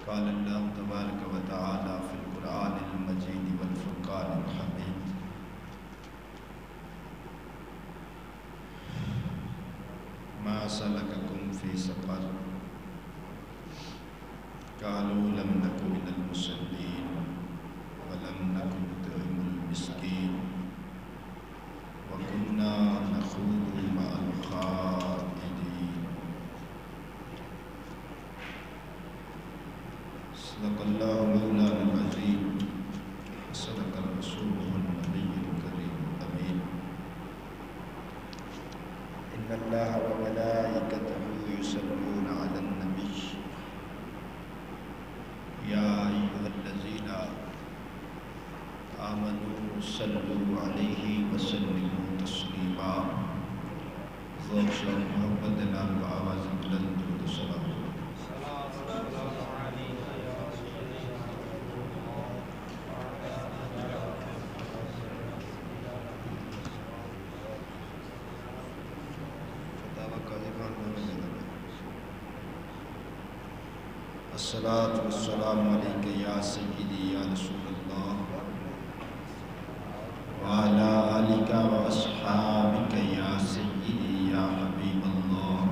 قال اللہ تبارک و تعالی فی القرآن المجید والفرقان الحمید ما سلککم فی سقر قالوا لم نک من المصلین ولم نک نطعم المسکین وکنا نخوض مع الخائضین صدق اللہ مولانا العظیم وصدق رسولہ النبی الکریم الامین ان اللہ وملائکتہ یصلون علی النبی یا ایھا الذین آمنوا صلوا علیہ وسلموا تسلیما ذوق شوق محبت نال آواز بلند درود و سلام الصلاۃ والسلام علیک یا سیدی یا رسول اللہ وعلی آلک واصحابک یا سیدی یا حبیب اللہ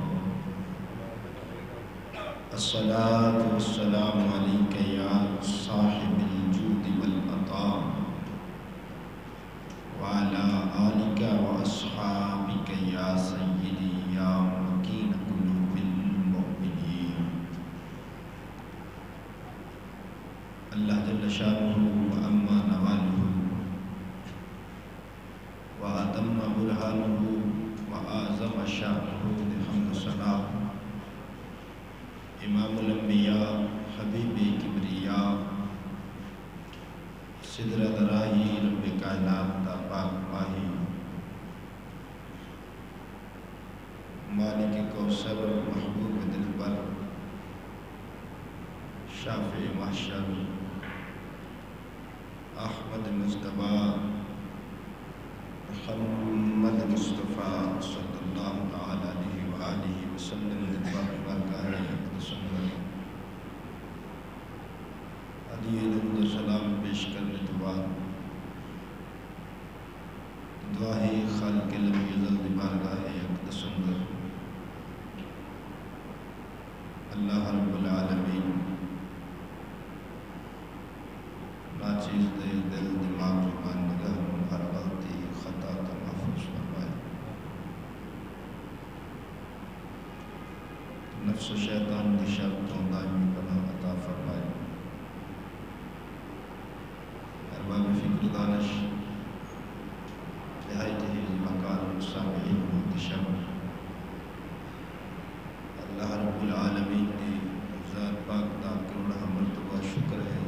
الصلاۃ والسلام علیک یا صاحب الجود والعطاء وعلی آلک واصحابک یا سیدی یا مکین قلوب المؤمنین اللہ جل شانہ وعما نوالہ وأتم برهانه وأعظم شأنه بحمد ثناء امام الانبیاء حبیب کبریاء سدرت راہی رب کائنات دا پاک ماہی مالک کوثر محبوب دلبر شافع محشر احمد مصطفیٰ محمد مصطفیٰ صلی اللہ تعالی علیہ وآلہ وسلم بارگاہ اقدس انور ہدیہ درود و سلام پیش کرنے کے بعد دعا ہے خالق لم یزل بارگاہ اقدس انور اللہ رب العالمین ناچیز دے دل دماغ زبان نگاہ ہر غلطی خطا کا محفوظ فرمائے نفس و شیطان کی شرطوں دائمی پناہ عطا فرمائے ارباب فکر دانش نہایت حفظ مکان سامعین محتشم اللہ رب العالمین کی ذات پاک دا کروڑہ مرتبہ شکر ہے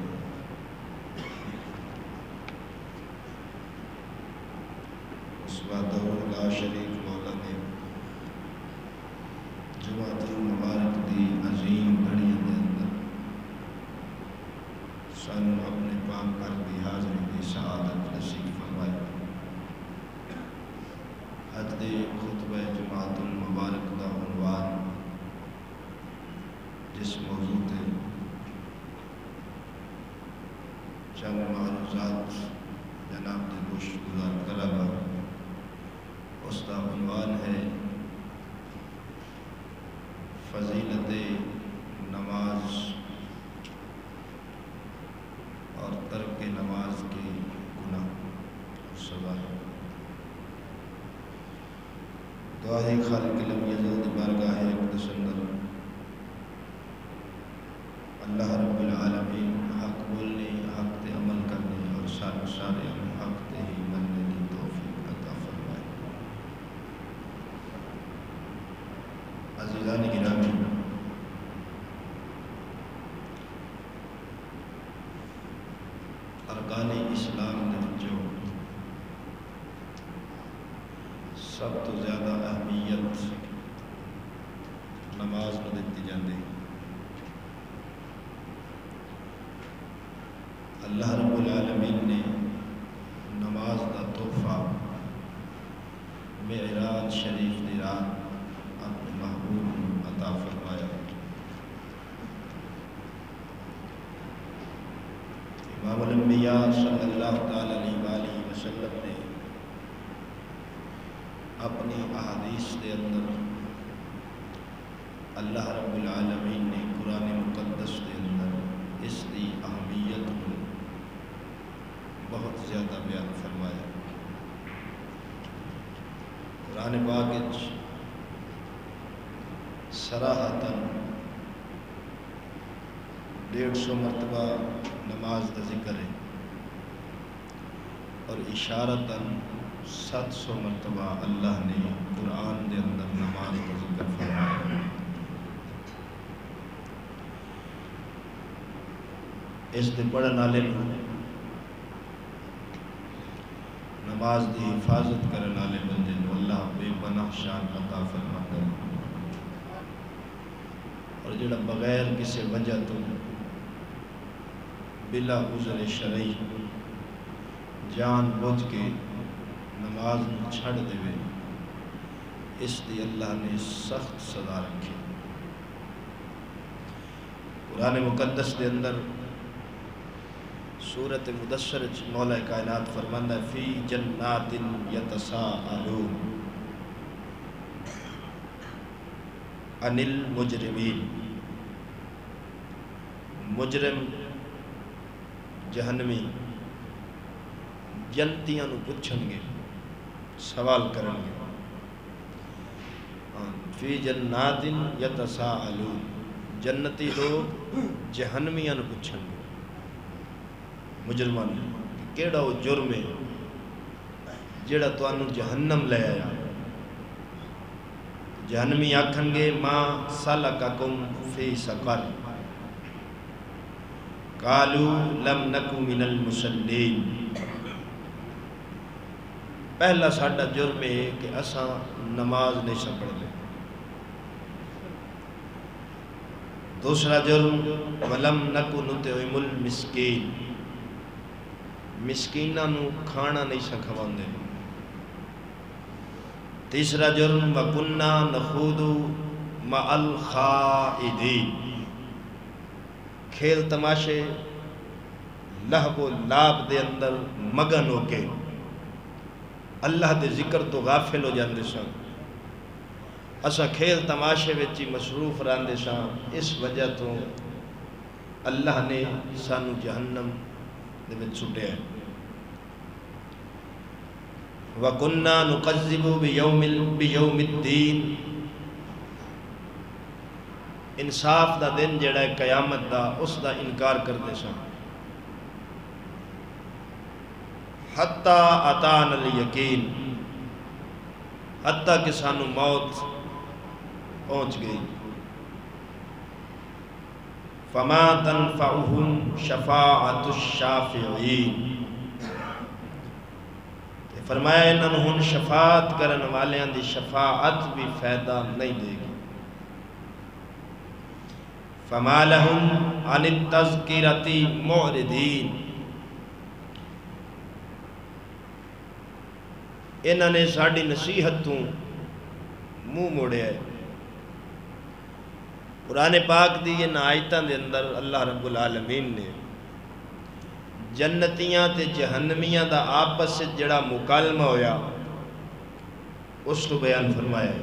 وحدہ لا شریک مولا نے جماعت المبارک دی عظیم گھڑی دے اندر سانو اپنے پاک گھر دی حاضری دی سعادت نصیب فرمائی حج دے خطبہ جماعت المبارک دا عنوان جس موضوع تے چند معروضات جناب دے گوشت گزار کرا گا اس کا عنوان ہے فضیلت نماز اور ترک نماز کے گناہ اور سزا دعا ہے خالق لم یزل بارگاہ اقدس اندر اللہ رب العالمین حق بولنے حق تے عمل کرنے اور سارے حق تے ہی مننے کی توفیق عطا فرمائے عزیزان گرامی ارکان اسلام دے جو سب تو زیادہ اہمیت نماز کو دیتی جاندی اللہ رب العالمین نے نماز دا تحفہ معراج شریف دی رات اپنے محبوب عطا فرمایا الانبیاء صلی اللہ تعالی علیہ وآلہ وسلم نے اپنی احادیث کے اندر اللہ رب العالمین نے قرآن مقدس کے اندر اس کی اہمیت کو بہت زیادہ بیان فرمایا۔ قرآن پاک صراحتاً 150 مرتبہ نماز کا ذکر ہے اور اشارتاً 700 مرتبہ اللہ نے قرآن دے اندر نماز کا ذکر فرمایا۔ اس دے پڑھن والے نماز دی حفاظت کرنے والے بندے کو اللہ بے پناہ شان عطا فرماتا ہے، اور جڑا بغیر کسی وجہ تو بلا عذر شرعی جان بوجھ کے نماز کو چھڑ دے، اس دی اللہ نے سخت سزا رکھی۔ قرآن مقدس کے اندر سورۃ مدثر مولا کائنات فرماتا ہے فی جنات یتساءلون عن المجرمین، مجرم جہنمی جنتیاں نو پوچھن گے، سوال کرن گے۔ فی جنات یتساءلون، جنتی لوگ جہنمیاں نو پوچھن گے، مجرمان کیڑا وہ جرم ہے جیڑا تانوں جہنم لے آیا۔ جہنمی آکھن گے ما سلککم فی سقر، قالوا لم نکو من المصلین، پہلا ساڈا جرم ہے کہ اساں نماز نہیں سا پڑھ لے۔ دوسرا جرم ولم نکو نطعم المسکین، مسکیناں نو کھانا نہیں سا کھواندے۔ تیسرا جرم وَكُنَّا نَخُوضُ مَعَ الْخَائِضِينَ، کھیل تماشے لہو و لعب دے اندر مگن ہو کے اللہ دے ذکر تو غافل ہو جاندے سن۔ اسا کھیل تماشے وچ مصروف رہندے سن، اس وجہ تو اللہ نے سانو جہنم دے وچ سٹیا ہے۔ وَكُنَّا نُقَذِّبُ بِيَوْمِ الدِّينِ، انصاف دا دن جڑا ہے قیامت دا، اس دا انکار کرتے سن۔ حَتَّى أَتَانَا الْيَقِينُ، حتیٰ کہ سانو موت پہنچ گئی۔ فَمَا تَنْفَعُهُمْ شَفَاعَةُ الشَّافِعِينَ، فرمایا انہوں ہن شفاعت کرن والیاں دی شفاعت بھی فائدہ نہیں دے گی۔ فَمَا لَهُمْ عَنِ التَّذْكِرَةِ مُعْرِضِينَ، انہوں نے ساڑی نصیحت تو منہ موڑے ہے۔ قرآن پاک دی یہ آیتاں دے اندر اللہ رب العالمین نے جنتیاں تے جہنمیاں دا آپس سے جڑا مکالمہ ہویا اس کو بیان فرمایا ہے۔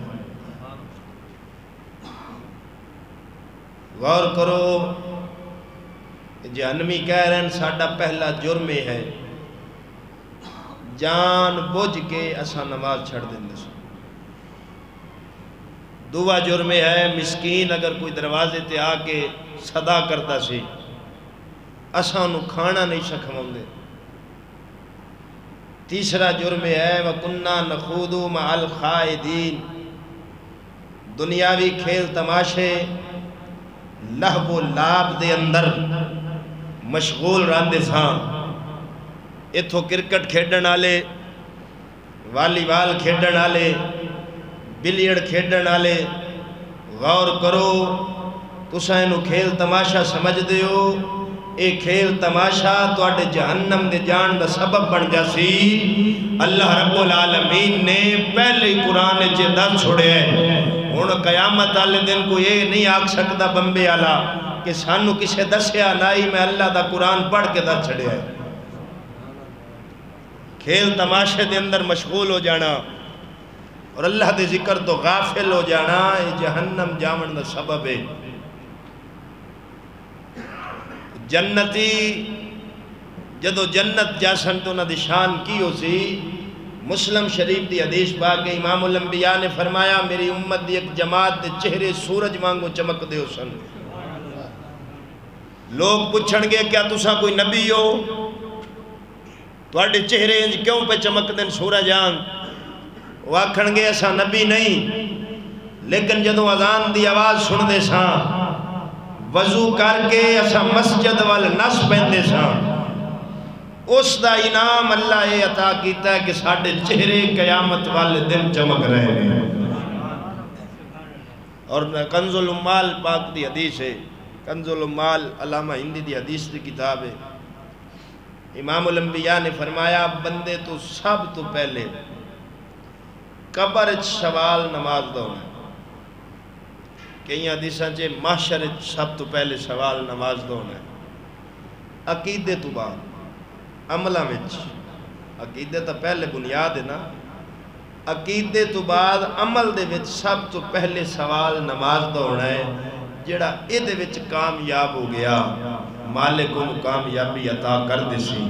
غور کرو، جہنمی کہہ رہے ہیں ساڈا پہلا جرم ہے جان بوجھ کے اسا نماز چھڑ دیں سن۔ دوسرا جرم ہے مسکین اگر کوئی دروازے تے آ کے صدا کرتا سی، اساں انہوں کھانا نہیں سکھواندے۔ تیسرا جرم ہے وَكُنَّا نَخُوضُ مَعَ الْخَائِضِينَ، دنیاوی کھیل تماشے لہو و لعب دے اندر مشغول رہندے سان۔ اتھو کرکٹ کھیڈن والے، والی بال کھیڈن والے، بلیئرڈ کھیڈن والے، غور کرو تساں اینو کھیل تماشا سمجھ دیو، اے کھیل تماشا تواڈے جہنم دے جان دا سبب بن جاسی۔ اللہ رب العالمین نے پہلے ہی قرآن وچ دس چھوڑے ہے۔ ہن قیامت والے دن کو یہ نہیں آکھ سکتا بمبے والا کہ سانو کسے دسیا نائی میں اللہ دا قرآن پڑھ کے دس چھڑیا ہے۔ کھیل تماشے دے اندر مشغول ہو جانا اور اللہ دے ذکر تو غافل ہو جانا یہ جہنم جاون دا سبب ہے۔ جنتی جدو جنت جاسن تو انہاں دی شان کی ہو سی، مسلم شریف دی حدیث پاک امام الانبیاء نے فرمایا میری امت دی ایک جماعت دے چہرے سورج وانگو چمک دے ہو سن۔ لوگ پوچھن گے کیا تساں کوئی نبی ہو؟ تواڈے چہرے انج کیوں پہ چمک دیں سورج آنگ؟ وہ آکھن گے ایسا نبی نہیں، لیکن جدو اذان دی آواز سن دے ساں وضو کر کے ایسا مسجد وال نس پہندے ساں، اس دا انعام اللہ یہ عطا کیتا ہے کہ ساڑھے چہرے قیامت والے دن چمک رہے ہیں۔ اور کنز العمال پاک دی حدیث ہے، کنز العمال علامہ ہندی دی حدیث دی کتاب ہے۔ امام الانبیاء نے فرمایا بندے تو سب تو پہلے قبر سوال نماز دونا، کئی حدیثاں چے محشر سب تو پہلے سوال نماز دونا ہے۔ عقیدے تو بعد عملہ وچ، عقیدے تو پہلے بنیاد ہے نا، عقیدے تو بعد عمل دے وچ سب تو پہلے سوال نماز دا ہونا ہے۔ جڑا اے دے وچ کامیاب ہو گیا مالک انہوں کامیابی عطا کر دے سی،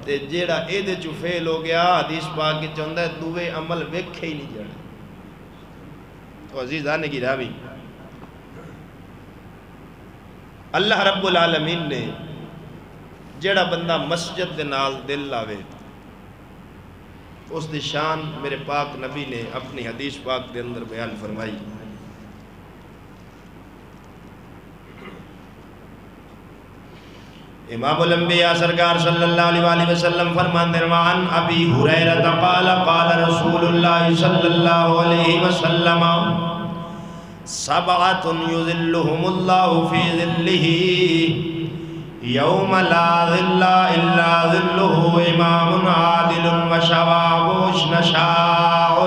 تے جڑا اے دے چو فیل ہو گیا حدیث پاک کی چاہندہ ہے دوے عمل ویکھے ہی نہیں جانا۔ تو عزیز آنے کی راوی اللہ رب العالمین نے جڑا بندہ مسجد دے نال دل لاوے اس دی شان میرے پاک نبی نے اپنی حدیث پاک دے اندر بیان فرمائی۔ امام الانبیاء سرکار صلی اللہ علیہ وآلہ وسلم فرماندے وعن ابی ہریرہ قال قال رسول اللہ صلی اللہ علیہ وسلم سبعۃ یظلہم اللہ فی ظلہ یوم لا ظل الا ظلہ امام عادل وشباب نشاء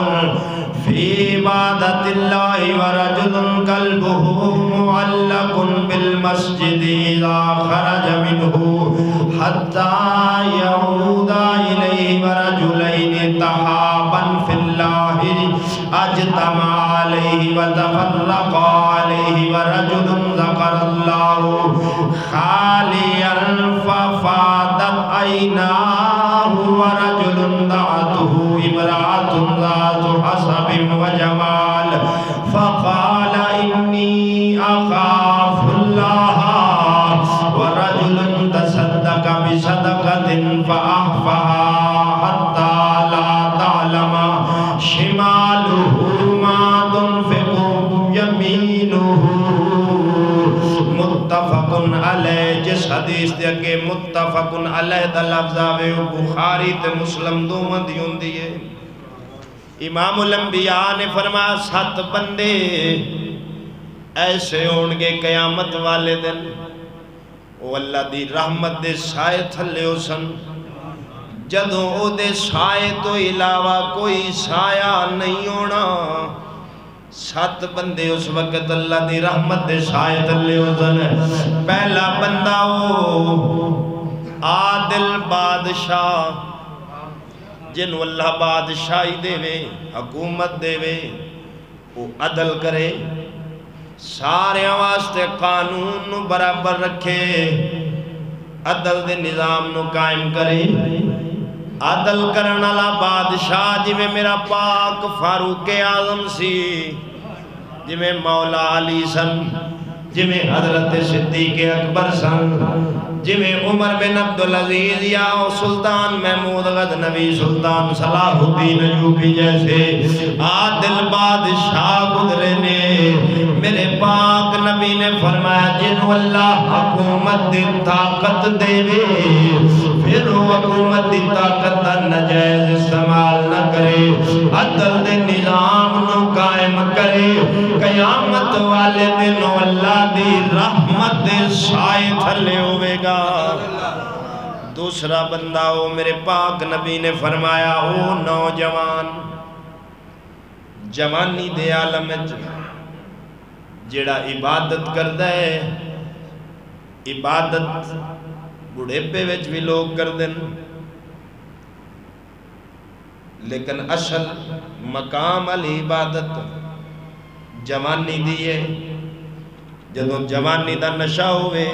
فی عبادت اللہ ورجل قلبہ معلق بالمسجد اذا خرج منہ حتی یعود الیہ ورجلین تحابا فی اللہ اجتمع علیہ وتفرق علیہ ورجل ذکر اللہ خالیا ففادت عیناہ ورجل دعته امرأة ذات حسب وجمال فقال انی اخاف اللہ ورجل تصدق بصدقة فأخفاها حتى لا تعلم شماله ما تنفق يمينه متفق علیہ۔ جس حدیث دے کہ متفق علیہ دا لفظ آوے بخاری تے مسلم دو مندی ہوندی ہے۔ امام الانبیاء نے فرمایا 7 بندے ایسے ہونگے قیامت والے دن وہ اللہ دی رحمت دے سائے تھلے ہو سن، جدوں او دے سائے تو علاوہ کوئی سایہ نہیں ہونا۔ 7 بندے اس وقت اللہ دی رحمت دے سائے تھلے ہو سن۔ پہلا بندہ وہ عادل بادشاہ جنہوں اللہ بادشاہی دے وے حکومت دے وے، وہ عدل کرے، سارے واسطے قانون نو برابر رکھے، عدل دے نظام نو قائم کرے۔ عدل کرنا لا بادشاہ جی میں میرا پاک فاروق اعظم سی، جی میں مولا علی سن، جی میں حضرت صدیق اکبر سن، جی میں عمر بن عبدالعزیز یا سلطان محمود غزنوی سلطان صلاح الدین ایوبی جیسے عادل بادشاہ گزرے نے۔ میرے پاک نبی نے فرمایا جنہوں اللہ حکومت دی طاقت دے وے پھر وہ حکومت دی طاقت دا نجائز استعمال نہ کرے، عدل دے نظام نو قائم کرے، قیامت والے دنوں اللہ دی رحمت دے سائے تھلے ہوئے گا۔ دوسرا بندہ ہو میرے پاک نبی نے فرمایا او نوجوان جوانی دے عالم جڑا عبادت کردہ ہے، عبادت بڑھے پہ وچ بھی لوگ کردن، لیکن اصل مقام العبادت جوانی دیئے جدوں جوانی دا نشہ ہوئے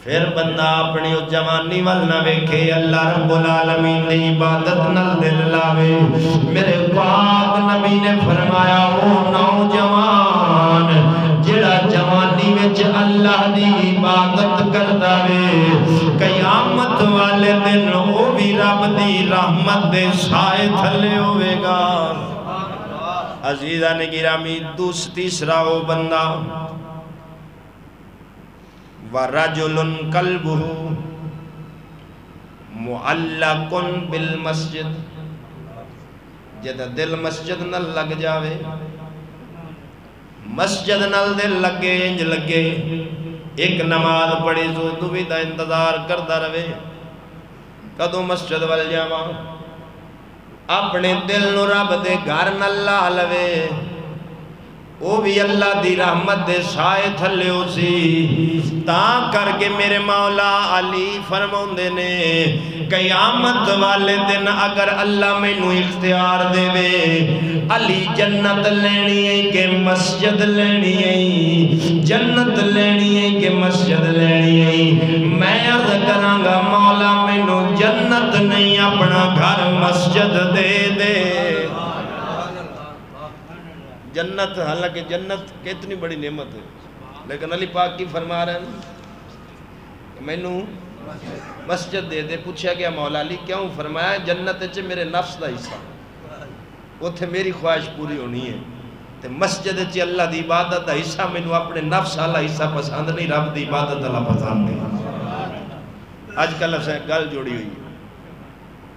پھر بندہ اپنی جوانی والنا ویکھے اللہ رب العالمین دی عبادت نال دل لاوے میرے پاک نبی نے فرمایا او نوجوان جڑا جوانی وچ اللہ دی عبادت کردا وے قیامت والے دن او بھی رب دی رحمت دے سائے تھلے ہوئے گا عزیزہ نے گرامی تیسرا او بندہ وَرَجُلٌ قَلْبُهُ مُعَلَّقٌ بِالْمَسْجِدِ جدہ دل مسجد نہ لگ جاوے مسجد نال دل لگے انج لگے ایک نماز پڑھی تو بھی دا انتظار کردہ روے کدوں مسجد وال جاواں اپنے دل نو رب دے گھر نہ لا لوے وہ بھی اللہ دی رحمت دے سائے تھلے ہو سی تاں کر کے میرے مولا علی فرماؤندے نے قیامت والے دن اگر اللہ میں نو اختیار دے وے علی جنت لینی ہے کہ مسجد لینی ہے جنت لینی ہے کہ مسجد لینی ہے میں عرض کرانگا مولا میں نو جنت نہیں اپنا گھر مسجد دے دے جنت حالانکہ جنت کتنی بڑی نعمت ہے لیکن علی پاک کی فرما رہے ہیں کہ میں نو مسجد دے دے پوچھا گیا مولا علی کیوں فرمایا جنت چے میرے نفس دا حصہ وہ تھے میری خواہش پوری ہونی ہے تے مسجد چے اللہ دی عبادت دا حصہ میں نو اپنے نفس والا حصہ پسند نہیں رب دی عبادت اللہ پسند نہیں آج کل اسے گل جوڑی ہوئی ہے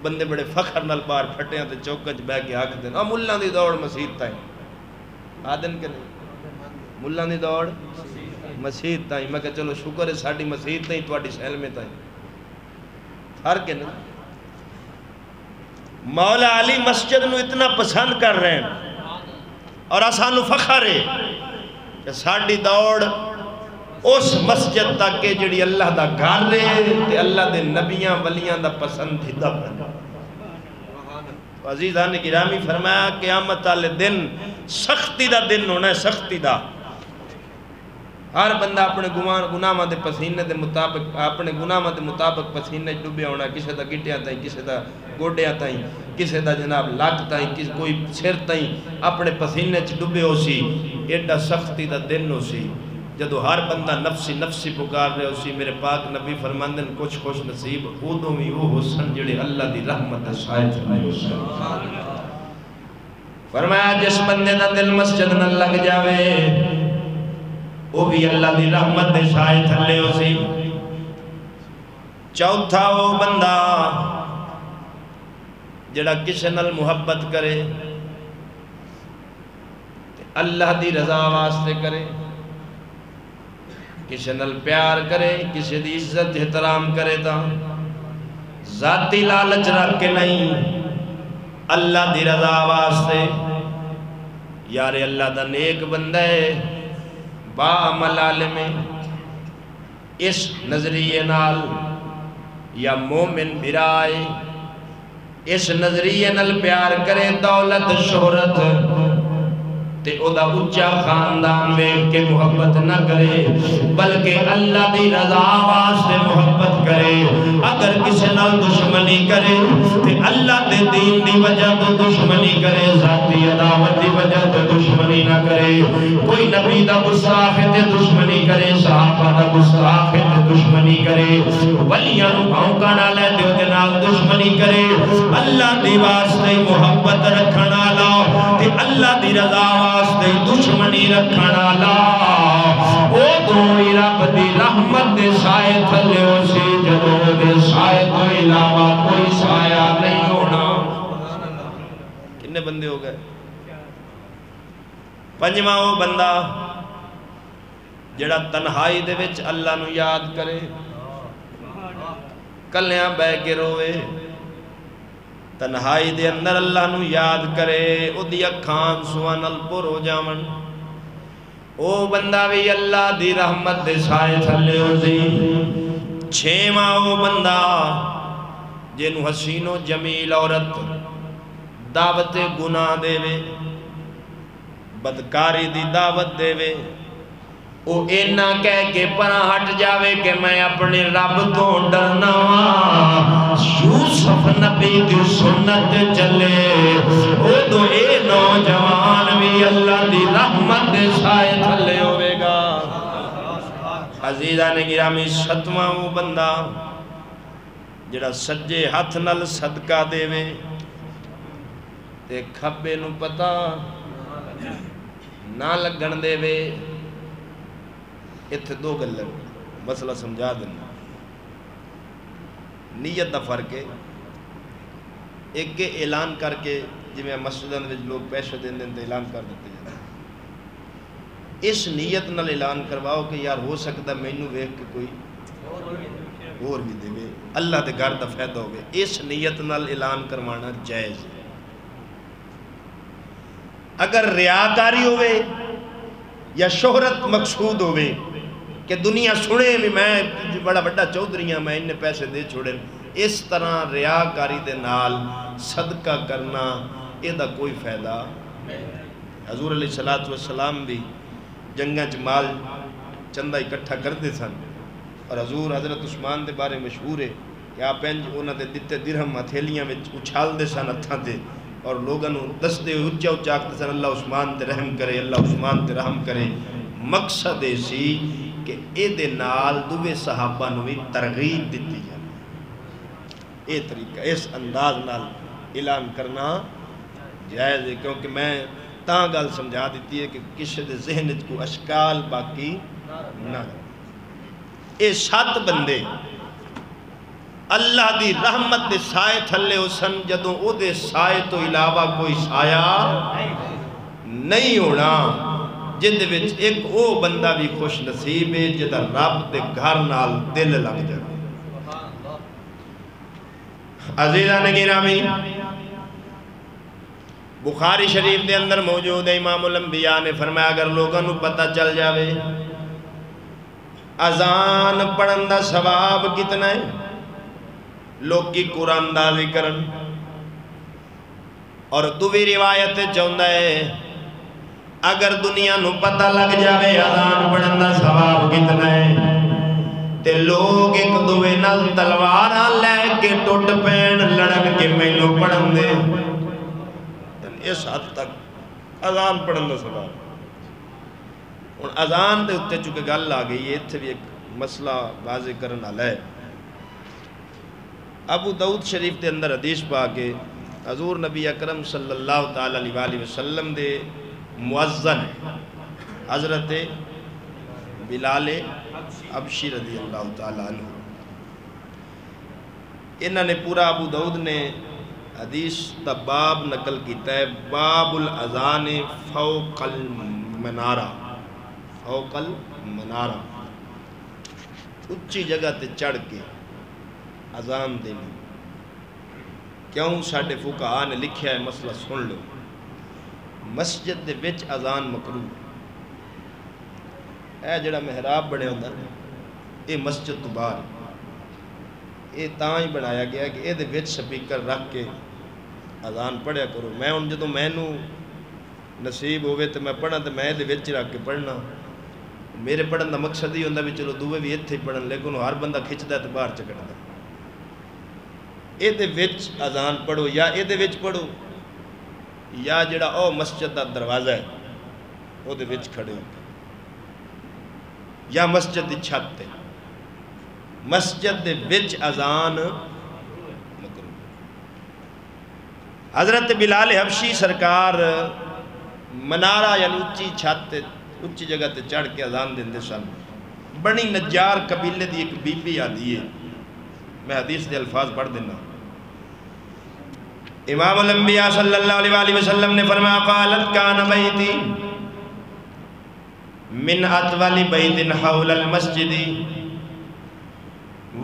بندے بڑے فخر نال بار پھٹے ہیں تے چوکچ بہ کے آکھ دیں ملہ دی دوڑ مسجد تائیں آدن کے نہیں ملہ دی دوڑ مسجد تائیں میں کہا چلو شکر ہے ساڑھی مسجد تائیں توڑی سیل میں تائیں ہر کے نہیں مولا علی مسجد نو اتنا پسند کر رہے ہیں اور آسانو فخر ہے کہ ساڑھی دوڑ اس مسجد تک کہ جڑی اللہ دا گھر رہے تے اللہ دے نبیاں ولیاں دا پسند ہی دا بنا عزیزان نے گرامی فرمایا قیامت والے دن سختی دا دن ہونا ہے سختی دا ہر بندہ اپنے گناہ دے پسینے دے مطابق اپنے گناہ دے مطابق پسینے ڈوبے ہونا کسے دا گٹیاں تائیں کسے دا گوڑیاں تائیں کسے دا جناب لاک تائیں کوئی سر تائیں اپنے پسینے چ ڈوبے ہو سی ایڈا سختی دا دن ہو سی جدو ہر بندہ نفسی نفسی پکار رہے ہو سی میرے پاک نبی فرماندن کچھ خوش نصیب خودوں میں وہ حسن جڑے اللہ دی رحمت شاید چلائے حسن فرمایا جس بندے دا دل مسجد نہ لگ جاوے وہ بھی اللہ دی رحمت دے شاید تھلے ہو سی چوتھا وہ بندہ جڑا کسی نال محبت کرے اللہ دی رضا واسطے کرے کسی نال پیار کرے کسی دی عزت احترام کرے تا ذاتی لالچ رکھ کے نہیں اللہ دی رضا واسطے یار اللہ دا نیک بندہ ہے با عمل عالم اس نظریے نال یا مومن برائے اس نظریے نال پیار کرے دولت شہرت تے او دا اچھا خاندان ویکھ کے محبت نہ کرے بلکہ اللہ دی رضا واسطے محبت کرے اگر کسی نال دشمنی کرے تے اللہ دے دین دی وجہ تو دشمنی کرے ذاتی عداوت دی وجہ تو دشمنی نہ کرے کوئی نبی دا گستاخ تے دشمنی کرے صحابہ دا گستاخ تے دشمنی کرے ولیاں نو بھونکا نہ لے تے او دے نال دشمنی کرے اللہ دی واسطے محبت رکھنا لا تے اللہ دی رضا واسطے دشمنی رکھنا لا او دوئی رب دی رحمت دے سائے تھلے ہو سی جدو دے سائے تو علاوہ کوئی سایہ نہیں ہونا کتنے بندے ہو گئے پنجواں وہ بندہ جڑا تنہائی دے وچ اللہ نو یاد کرے کلیاں بے کے روے تنہائی دے اندر اللہ نو یاد کرے او دی اکھان سوان الپر ہو جامن او بندہ بھی اللہ دی رحمت دے سائے تھلے ہو سی چھیواں او بندہ جنو حسین و جمیل عورت دعوت گناہ دے وے بدکاری دی دعوت دے وے او اینا کہہ کے پرا ہٹ جاوے کہ میں اپنے رب تو ڈرنا یوسف نبی دی سنت چلے او تو اے نوجوان بھی اللہ دی رحمت دے سائے تھلے ہوئے گا عزیزہ نے گرامی ستواں وہ بندہ جڑا سجے ہاتھ نال صدقہ دے وے تے کھبے نو پتا نہ لگن دے وے اتھے دو گلے مسئلہ سمجھا دینا نیت دا فرق ہے ایک کے اعلان کر کے جی میں مسجدوں میں لوگ پیسے دیں دیں تو اعلان کر دیتے ہیں اس نیت نال اعلان کرواؤ کہ یار ہو سکتا مینوں ویکھ کے کوئی اور بھی دے وے اللہ دے گھر دا فائدہ ہوگے اس نیت نال اعلان کروانا جائز ہے اگر ریاکاری ہوئے یا شہرت مقصود ہوئے کہ دنیا سنے بھی میں بڑا بڑا چودھری ہوں میں انہیں پیسے دے چھوڑے اس طرح ریاکاری دے نال صدقہ کرنا یہ دا کوئی فائدہ حضور علیہ السلام بھی جنگاں مال چندہ اکٹھا کرتے سن اور حضور حضرت عثمان دے بارے مشہور ہے کہ آپ انہوں نے دیتے درہم ہتھیلیاں میں اچھال دے سن ہتھاں دے اور لوگوں دس دے اچھا اچھا آکتے سن اللہ عثمان تے رحم کرے اللہ عثمان تے رحم کرے مقصد ایسی کہ اے دے نال دوے صحابہ نو بھی ترغیب دیتی جائے اے طریقہ اس انداز نال اعلان کرنا جائز ہے کیونکہ میں تاں گل سمجھا دیتی ہے کہ کسی دے ذہن کو اشکال باقی نہ اے 7 بندے اللہ دی رحمت دے سائے تھلے اسن جدوں او دے سائے تو علاوہ کوئی سایہ نہیں ہونا جن دے وچ ایک او بندہ بھی خوش نصیب ہے جدا رب دے گھر نال دل لگ جائے عزیزان گرامی بخاری شریف دے اندر موجود ہے امام الانبیاء نے فرمایا اگر لوگوں نو پتہ چل جاوے اذان پڑھن دا ثواب کتنا ہے لوگ کی قرآن دازی کرن اور دوی روایت چاہتا ہے اگر دنیا نو پتہ لگ جاوے اذان پڑھن دا ثواب کتنا ہے تے لوگ ایک دوے نال تلواراں لے کے ٹوٹ پین لڑن کے مینوں پڑھن دے اس حد تک اذان پڑھن دا ثواب اور اذان دے اتے چکے گل آ گئی ہے اتھے بھی ایک مسئلہ واضح کرن والا ہے ابو داؤد شریف دے اندر حدیث پا کے حضور نبی اکرم صلی اللہ تعالی علیہ وسلم دے مؤذن حضرت بلال حبشی رضی اللہ تعالی عنہ انہوں نے پورا ابو داؤد نے حدیث دا باب نقل کیتا ہے باب الاذان فوق المنارہ فوق المنارہ اچھی جگہ تے چڑھ کے اذان دینی کیوں ساڈے فقہاء نے لکھیا ہے مسئلہ سن لو مسجد دے وچ اذان مکروہ اے جڑا محراب بنے ہوندا اے مسجد تو باہر اے تاں ہی بنایا گیا کہ اے دے وچ سپیکر رکھ کے اذان پڑھیا کرو میں ہن جدوں مینوں نصیب ہوئے تو میں پڑھا تو میں دے وچ رکھ کے پڑھنا میرے پڑھن دا مقصد ہی ہوندا بھی چلو دووے بھی اتھے پڑھن لیکن ہر بندہ کھچدا ہے تے باہر چکڑدا اے دے وچ اذان پڑھو یا اے دے وچ پڑھو یا جڑا او مسجد دا دروازہ ہے او دے وچ کھڑے ہو یا مسجد دی چھت تے مسجد دے وچ اذان مکروہ حضرت بلال حبشی سرکار منارہ یعنی اچھی چھت تے اچھی جگہ تے چڑھ کے اذان دیندے سن بنی نجار قبیلے دی ایک بی بی آدھی ہے میں حدیث دے الفاظ پڑھ دینا امام الانبیاء صلی اللہ علیہ وسلم نے فرمایا قالت کان بیتی من اطول بیت حول المسجد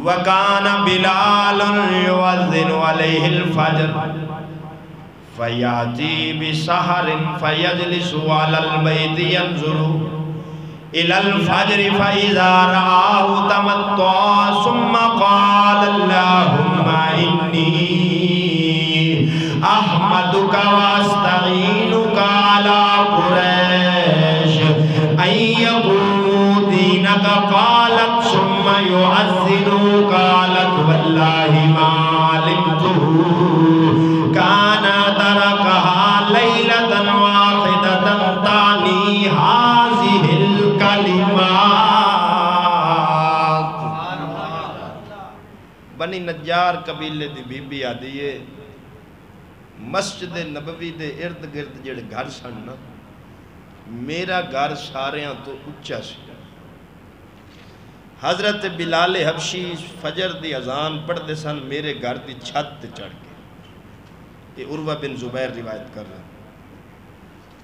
وکان بلال یؤذن علیہ الفجر فیاتی بسحر فیجلس علی البیت ینظر الى الفجر فاذا رآه تمطى ثم قال اللهم انی احمدک قالت ثم يؤذن قالت والله ما علمته كان تركها ليلة واحدة تعني هذه الكلمات. بنی نجار قبیلے دی بی بی آدھی ہے مسجد نبوی دے ارد گرد جڑے گھر سن نا میرا گھر ساریاں تو اچھا سی. حضرت بلال حبشی فجر دی اذان پڑھتے سن میرے گھر دی چھت تے چڑھ کے. یہ عروہ بن زبیر روایت کر رہے ہیں.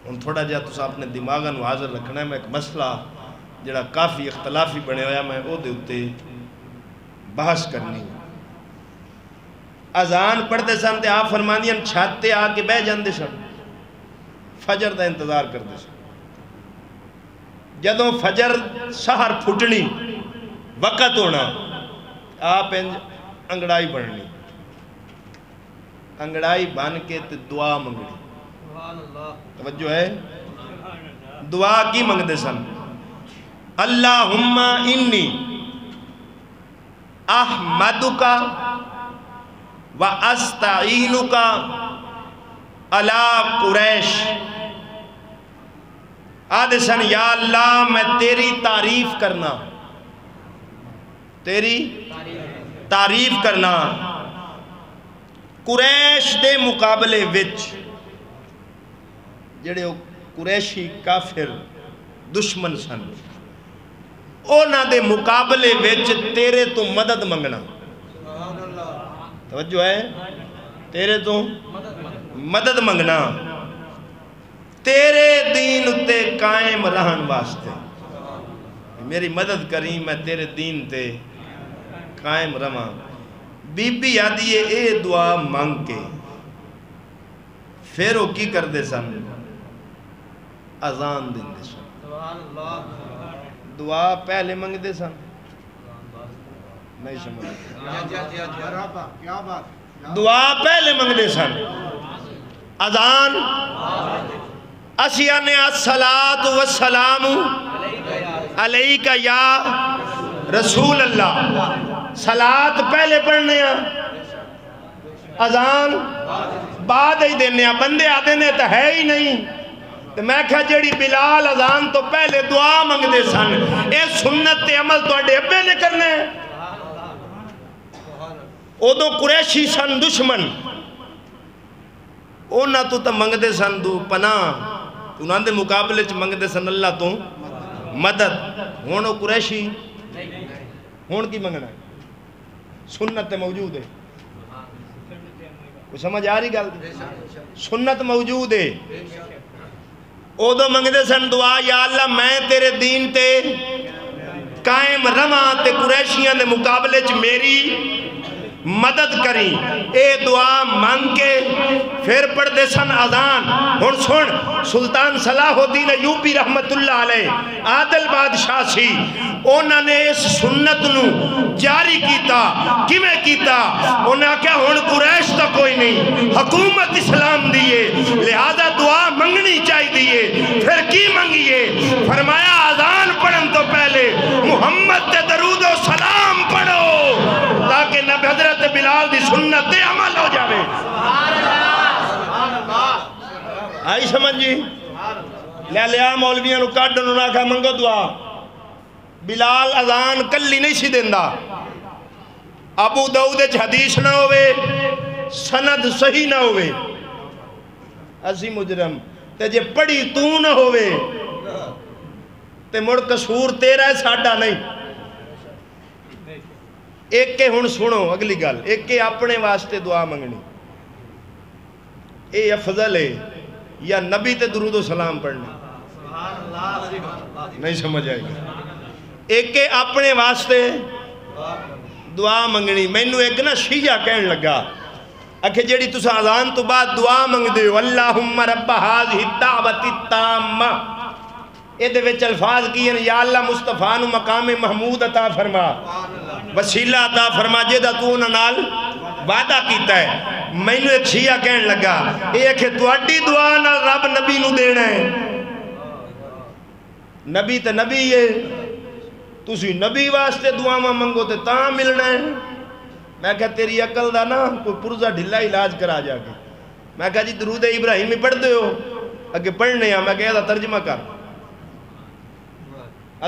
ان تھوڑا جہا تو اپنے دماغاں نو حاضر رکھنا ہے. میں ایک مسئلہ جڑا کافی اختلافی بنے ہویا میں او دے اتے بحث کرنی. اذان پڑھتے سن تے آپ فرماندیاں چھت تے آ کے بہ جاندے سن فجر دا انتظار کرتے سن. جدوں فجر سحر پھٹنی وقت ہونا آپ انگڑائی بننی انگڑائی بن کے تے دعا منگنی. توجہ ہے دعا کی منگدے سن اللہم انی احمدک و استعینک علی قریش. آدھے سن یا اللہ میں تیری تعریف کرنا تیری تعریف کرنا قریش دے مقابلے وچ جڑے قریشی کافر دشمن سن اونا دے مقابلے وچ تیرے تو مدد منگنا. توجہ ہے تیرے تو مدد منگنا تیرے دین تے قائم رہن واسطے. میری مدد کریں میں تیرے دین تے قائم رہاں. بی بی آدھی اے دعا مانگ کے پھر وہ کی کر دے سن اذان دیں دے سن. دعا پہلے منگ دے سن نہیں سمجھ دعا پہلے منگ دے سن اذان اسیانے الصلاۃ والسلام علیک یا رسول اللہ. صلاۃ پہلے پڑھنے ہیں اذان بعد ہی دینے ہیں. بندے آدھے نے تو ہے ہی نہیں تو میں کہا جڑی بلال اذان تو پہلے دعا منگ دے سن اے سنت تے عمل تو اڈے ابے نے کرنے. ادو قریشی سن دشمن اونا تو منگ دے سن دو پناہ انہاں دے مقابلے چ منگ دے سن اللہ تو مدد. ہون او قریشی ہون کی منگنا ہے سنت موجود ہے. کوئی سمجھ آ رہی گل سنت موجود ہے. ادو منگ دے سن دعا یا اللہ میں تیرے دین تے قائم رواں تے قریشیاں دے مقابلے چ میری مدد کریں. اے دعا مانگ کے پھر پڑھ دے سن اذان. ہن سن سلطان صلاح الدین ایوبی رحمت اللہ علیہ عادل بادشاہ سی انہوں نے اس سنت نو جاری کیتا. کیویں کیتا؟ انہوں نے کہا ہن قریش تو کوئی نہیں حکومت اسلام دیئے لہذا دعا منگنی چاہی دیئے. پھر کی منگیے؟ فرمایا اذان پڑھن تو پہلے محمد تے درود و سلام پڑھو تاکہ نبی حضرت بلال دی سنت تے عمل ہو جاوے. آئی سمجھ جی لیا مولویاں نو کاڈن نہ کہا منگو دعا. بلال اذان کلی نہیں سی دیندا. ابو داؤد وچ حدیث نہ ہوئے سند صحیح نہ ہوئے اسی مجرم تے جے پڑھی تو نہ ہوئے تے مڑ قصور تیرا ہے ساڈا نہیں. ایک کے ہن سنو اگلی گل ایک کے اپنے واسطے دعا منگنی اے افضل ہے یا نبی تے درود و سلام پڑھنا نہیں سمجھ آئے گا. ایک کے اپنے واسطے دعا منگنی. میں نے ایک نا شیعہ کہن لگا اکھے جیڑی تسا اذان تو بعد دعا منگ دے اللہم رب ہذہ الدعوۃ التامہ اے دے وچ الفاظ کیے یا اللہ مصطفیٰ نو مقام محمود عطا فرما وسیلہ عطا فرما جیدہ تو انہاں نال وعدہ کیتا ہے. میں نے ایک شیعہ کہن لگا اے کہ تواڈی دعا نال رب نبی نو دینا ہے. نبی تے نبی ہے تسی نبی واسطے دعاواں منگو تے تاں ملنا ہے. میں کہا تیری عقل دا نا کوئی پرزا ڈھلا علاج کرا جا کے. میں کہا جی درود ابراہیمی پڑھ دے ہو اگے پڑھنے ہیں. میں کہا دا ترجمہ کر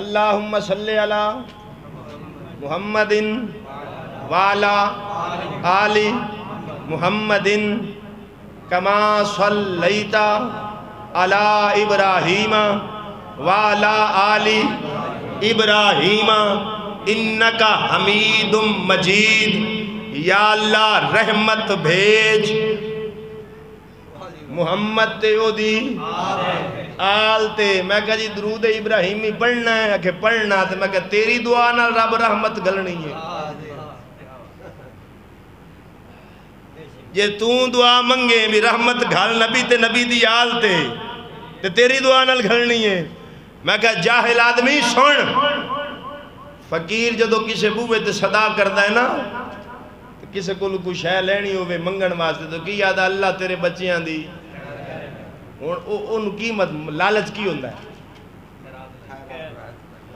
اللہم صلی علی محمد وعلا آل محمد کما صلیت علی ابراہیم وعلا آل ابراہیم انکا حمید مجید. یا اللہ رحمت بھیج محمد تے او دی آل تے. میں کہا جی درود ابراہیمی پڑھنا ہے کہ پڑھنا تے. میں کہا تیری دعا نہ رب رحمت گلنی ہے. یہ تو دعا منگے بھی رحمت گھل نبی تے نبی دی آل تے تیری دعا نہ گھلنی ہے. میں کہا جاہل آدمی سن. فقیر جدو کسے بوے تے صدا کردا ہے نا کسے کو کوئی شے لینی ہوئے منگن واسطے تو کی یاد اللہ تیرے بچیاں دی ان قیمت لالچ کی ہوندہ ہے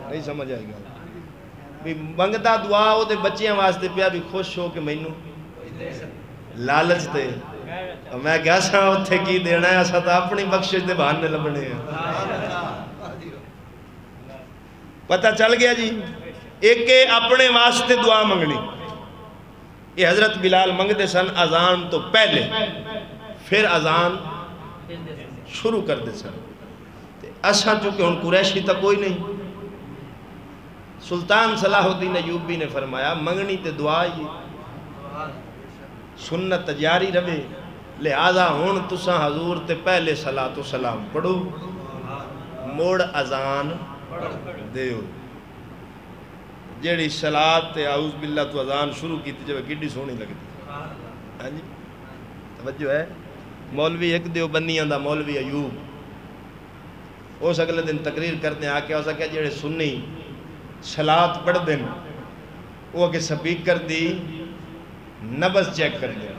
نہیں سمجھ آئے گا بھی منگتا دعا ہو تے بچیاں واسطے پیا بھی خوش ہو کہ مینوں لالچ تے. میں کہا سا اتھے کی دینا ہے اسا تا اپنی بخشش دے بہانے لبنے ہیں. پتہ چل گیا جی. ایک اپنے واسطے دعا منگنی. یہ حضرت بلال منگتے سن اذان تو پہلے پھر اذان شروع کر دے سن. اساں چونکہ ان قریشی تک کوئی نہیں. سلطان صلاح الدین ایوبی نے فرمایا منگنی تے دعا یہ سنت جاری رہے لہذا ہون تساں حضور تے پہلے صلاۃ و سلام پڑھو موڑ اذان دیو. جیڑی صلاۃ تے اعوذ باللہ تو اذان شروع کی تھی جب کڈی سونی لگتی. ہاں جی توجہ ہے. مولوی ایک دیو بندیاں دا مولوی ایوب اس اگلے دن تقریر کرتے ہیں آکے ہو سکے جیڑے سنی صلاۃ پڑھ دیں وہ کہ سپیکر دی نبض چیک کر دیں.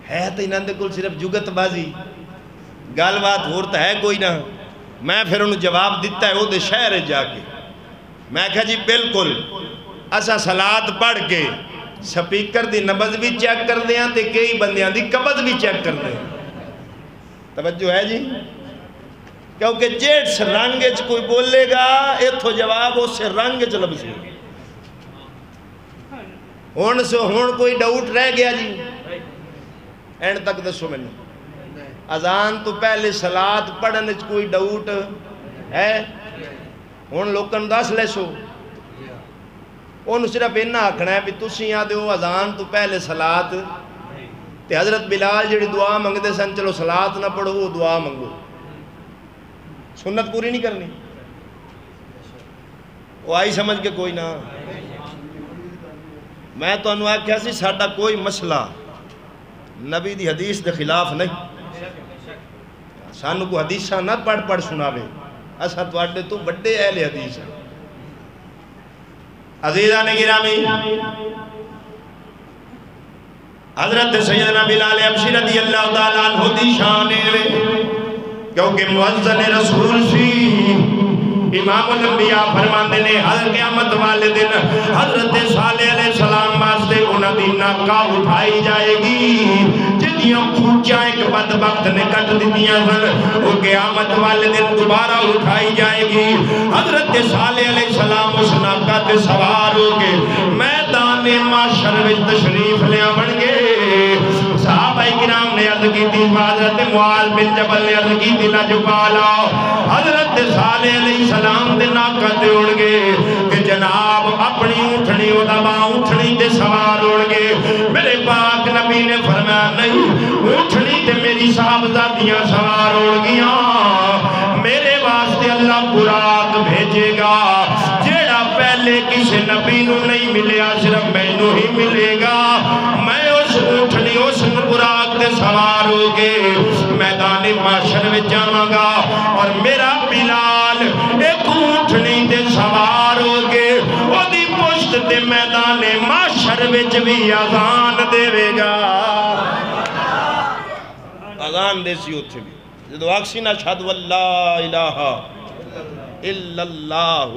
ہے تو انہاں دے کل صرف جگت بازی گال بات ہورتا ہے کوئی نہ. میں پھر انہوں جواب دیتا ہے وہ دے شہر جا کے. میں کہا جی بالکل اسا صلاۃ پڑھ کے سپیکر دی نبض بھی چیک کر دیا تے کئی بندیاں دی قبض بھی چیک کر دیا. توجہ ہے جی. کیونکہ جیٹس رنگج کوئی بولے گا ایتھو جواب اس سے رنگج لبس گا. ہون سے ہون کوئی ڈاؤٹ رہ گیا جی اینڈ تک دسو میں نے اذان تو پہلے صلاۃ پڑھنے کوئی ڈاؤٹ ہے. ہون لوکن دس لے سو انہوں صرف انہا آکھنا ہے بھی تسی یہاں دے ہو اذان تو پہلے صلاۃ تے حضرت بلال جڑی دعا منگتے سن چلو صلاۃ نہ پڑھو وہ دعا منگو. سنت پوری نہیں کرنی. وہ آئی سمجھ کے کوئی نہ. میں تو انہوں آکھیا سی ساڑھا کوئی مسئلہ نبی دی حدیث دے خلاف نہیں. سانو کو حدیثہ نہ پڑھ سناوے اسا تو آٹے تو بڑے اہل حدیث ہیں. عزیزان گرامی حضرت سیدنا بلال حبشی رضی اللہ تعالیٰ عنہ دی شان ہے کیونکہ مؤذن رسول سی. امام الانبیاء فرماندے نے ہر قیامت والے دن حضرت صالح علیہ السلام واسطے انہاں دی ناکہ اٹھائی جائے گی جدیاں پوچھا ایک بدبخت نے کٹ دیتیاں سن وہ قیامت والے دن دوبارہ اٹھائی جائے گی. حضرت صالح علیہ السلام اس ناکہ تے سوار ہو کے میدان معاشر وچ تشریف لے آون گے. صحابہ کرام نے عرض کی تھی حضرت معاذ بن جبل نے عرض کی تھی لجپالا حضرت صالح علیہ السلام دے ناکہ تے اڑ گے کہ جناب اپنی اونٹھنی دبا اونٹھنی تے سوار اڑ گے. میرے پاک نبی نے فرمایا نہیں اونٹھنی تے میری صاحبزادیاں سوار اڑ گیاں میرے واسطے اللہ براق بھیجے گا جیڑا پہلے کسی نبی نو نہیں ملیا صرف میں نو ہی ملے گا. میں اس اونٹھنی اس براق تے سوار ہو کے میدان معاشر میں جاواں گا اور میرا بلال ایک اونٹھنی تے سوار ہو کے وہ دی پشت تے میدان معاشر وچ بھی اذان دے گا. اذان دے سی اتھے بھی جدو آکسی نا شہد واللہ الہ الا اللہ.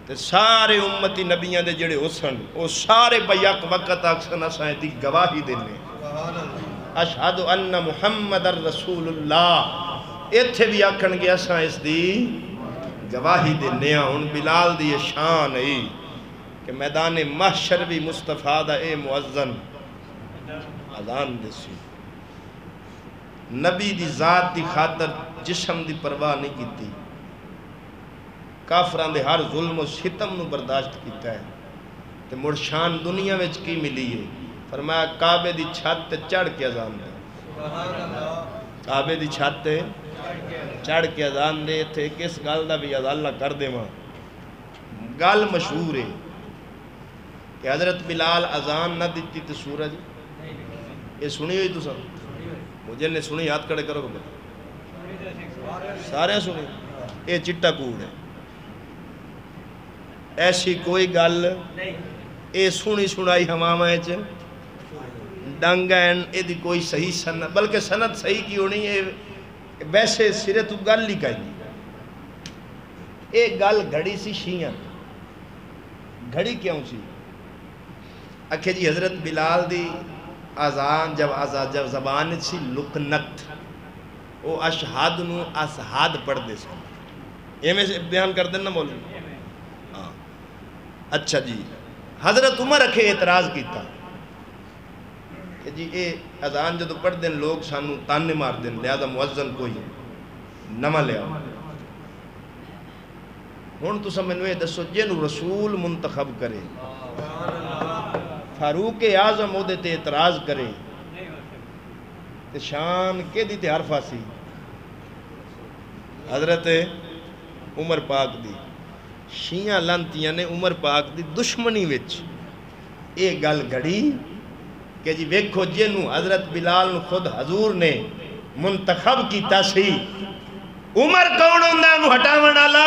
تے سارے امتی نبیاں دے جڑے حسن او سارے بیک وقت اکسن اساں دی گواہی دینے اشہد ان محمد رسول اللہ. ایتھے بھی آکھن گے اساں اس دی گواہی دینے. ہن بلال دی شان ہے کہ میدان محشر بھی مصطفیٰ دا اے مؤذن اذان دیسی. نبی دی ذات دی خاطر جسم دی پرواہ نہیں کیتی. کافران دے ہر ظلم و ستم نو برداشت کیتا ہے. تے مڑ شان دنیا وچ کی ملی ہے؟ فرمایا کعبے دی چھت تے چڑھ کے اذان دے. کعبے دی چھت تے چڑھ کے اذان دے. تھے کس گل دا بھی اللہ کر دے ماں. گل مشہور ہے کہ حضرت بلال اذان نہ دیتی تے سورج. یہ سنی ہوئی تو سن مجھے نے سنی یاد کڑے کرو گے سارے سنی. یہ چٹا کوڑ ہے. ایسی کوئی گل اے سنی سنائی ہمامہ چ ڈنگ این اے دی کوئی صحیح سند بلکہ سند صحیح کی ہونی ہے. ویسے سرے تو گل ہی کہیں اے گل گھڑی سی شیعہ. گھڑی کیوں سی؟ اکھے جی حضرت بلال دی آزان جب زبان سی لکنت او اشہاد نو اسہاد پڑھ دے سن. یہ میں بیان کر دینا مولوی. اچھا جی حضرت عمر اکھے اعتراض کیتا کہ جی اے اذان جدو پڑھ دیں لوگ سانو تانے مار دیں لہذا مؤذن کوئی نمہ لیا. ہون تو سمجھنوے دسو جنو رسول منتخب کرے فاروق اعظم او دے تے اعتراض کرے تے شان کے دی تے حرفہ سی حضرت عمر پاک دی. شیعہ لانتیاں نے عمر پاک دی دشمنی وچ اے گل گھڑی کہ جی ویکھو جنو حضرت بلال نو خود حضور نے منتخب کیتا سی عمر کون ہوندہ انہوں ہٹاون والا؟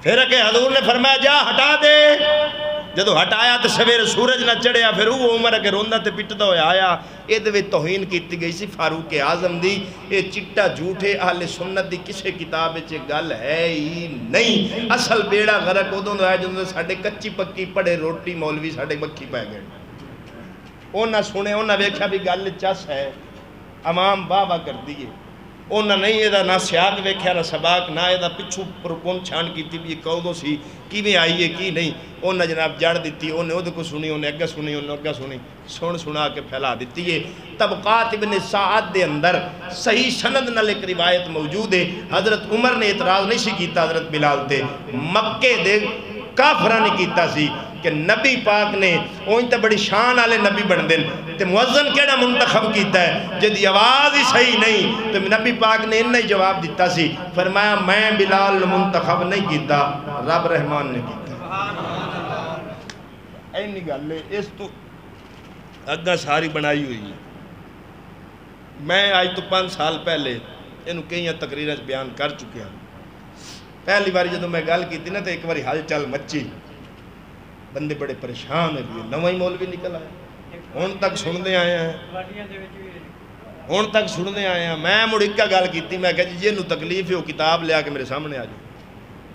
پھر کہ حضور نے فرمایا جا ہٹا دے. جدو ہٹایا تو سویر سورج نہ چڑھیا. پھر وہ عمر کے روندہ تے پٹتا ہویا آیا. یہ دوے توہین کیتی گئی سی فاروق اعظم دی. یہ چٹا جھوٹے اہل سنت دی کسے کتاب چے گل ہے ہی نہیں. اصل بیڑا غرق ادوں دا ہے جنہوں ساڑھے کچی پکی پڑے روٹی مولوی ساڑھے مکھی پائے گئے. اونا سنے اونا ویکھا بھی گل چس ہے امام بابا کر دیئے. اونا نہیں یہ دا نہ سیاق ویکھیا نہ سباق نہ یہ دا پچھو پرپون چھان کی تھی بھی یہ کہو دو سی کی میں آئیے کی نہیں. اونا جناب جڑ دیتی اونے او کو سنی اونے اگہ سنی اونے اگہ سنی سنا کے پھیلا دیتی ہے. طبقات ابن سعد دے اندر صحیح سند نہ ایک روایت موجود ہے. حضرت عمر نے اعتراض نہیں سی کیتا حضرت بلال تے مکے دے کافرہ نے کیتا سی کہ نبی پاک نے اوہی تے بڑی شان آلے نبی بن دیں تے مؤذن کیڑا منتخب کیتا ہے جدی آواز ہی صحیح نہیں تو نبی پاک نے انہیں جواب دیتا سی فرمایا میں بلال منتخب نہیں کیتا رب رحمان نے کیتا. اینی گل ہے اس تو اگہ ساری بنائی ہوئی ہے. میں آج تو 5 سال پہلے انہوں کئی تقریریں بیان کر چکے ہیں. پہلی باری جدو میں گل کی تھی نا تو ایک باری حال چال مچی بندے بڑے پریشان ہوئے نواں ہی مولوی نکل آئے ہون تک سنتے آئے ہیں. میں مڑکا گل کی تھی میں کہا جی یہ تکلیف ہے وہ کتاب لیا کے میرے سامنے آ جائے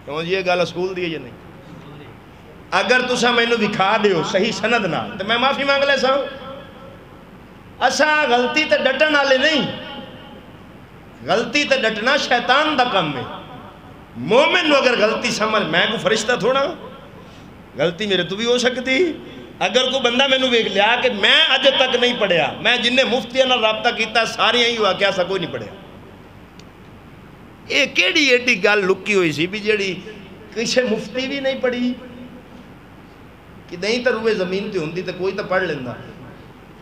کیوں جی یہ گل اصول دی ہے یا نہیں. اگر تسا میں نے دکھا دیو صحیح سند نہ تو میں معافی مانگ لے سا. اسا غلطی تے ڈٹن والے نہیں. غلطی تے ڈٹنا شیطان دا کام ہے. مومن نو اگر غلطی سمجھ میں کو فرشتہ تھوڑا غلطی میرے تو بھی ہو سکتی. اگر کوئی بندہ میں نے ویکھ لیا کہ میں اج تک نہیں پڑھیا میں جن نے مفتیاں نال رابطہ کیتا ساری ہی ہوا کیا سا کوئی نہیں پڑھیا. یہ کیڑی ایڈی گل لکی ہوئی سی بھی جیڑی کسے مفتی بھی نہیں پڑھی کہ نہیں تو روئے زمین تے ہوندی تو کوئی تو پڑھ لیندہ.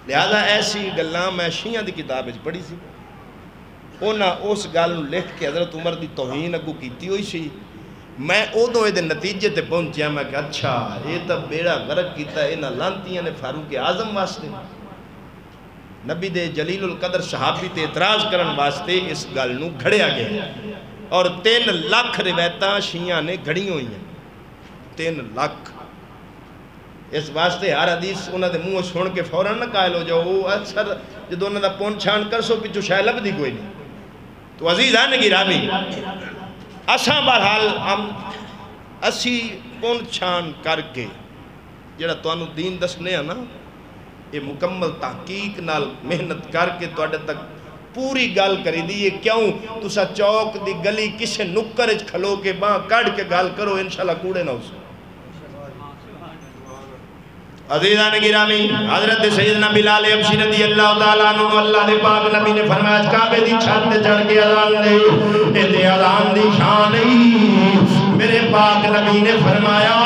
لہذا ایسی گلاں میں شیعہ دی کتاب وچ پڑھی سی. اونا اس گل لکھ کے حضرت عمر دی توہین اگو کیتی ہوئی سی. میں ادو یہ نتیجے تے پہنچیا میں کہ اچھا یہ تو بیڑا غرق کیتا ہے انہاں لانتیاں نے فاروق اعظم واسطے نبی دے جلیل القدر صحابی تے اعتراض کرن واسطے اس گل نو گھڑیا گیا. اور 3 لاکھ روایتاں شیعہ نے گھڑی ہوئی ہیں. 3 لاکھ. اس واسطے ہر حدیث انہاں دے منہ سن کے فوراً نہ قائل ہو جاؤ وہ اکثر جدو انہاں دا پون چھان کر سو پچھو شاہ لب دی کوئی نہیں تو عزیزان گرامی اساں بہرحال ہم اسی پون چھان کر کے جڑا تانوں دین دسنے ہیں نا یہ مکمل تحقیق نال محنت کر کے تواڈے تک پوری گل کری دی یہ کیوں تسا چوک دی گلی کسے نکر وچ کھلو کے باں کڑ کے گل کرو انشاءاللہ کوڑے نہ ہو سو عزیزان گرامی حضرت سیدنا بلال حبشی رضی اللہ تعالیٰ عنہ اللہ دے پاک نبی نے فرمایا کعبے دی چھت چڑھ کے اذان دے اے اذان دی شان نہیں میرے پاک نبی نے فرمایا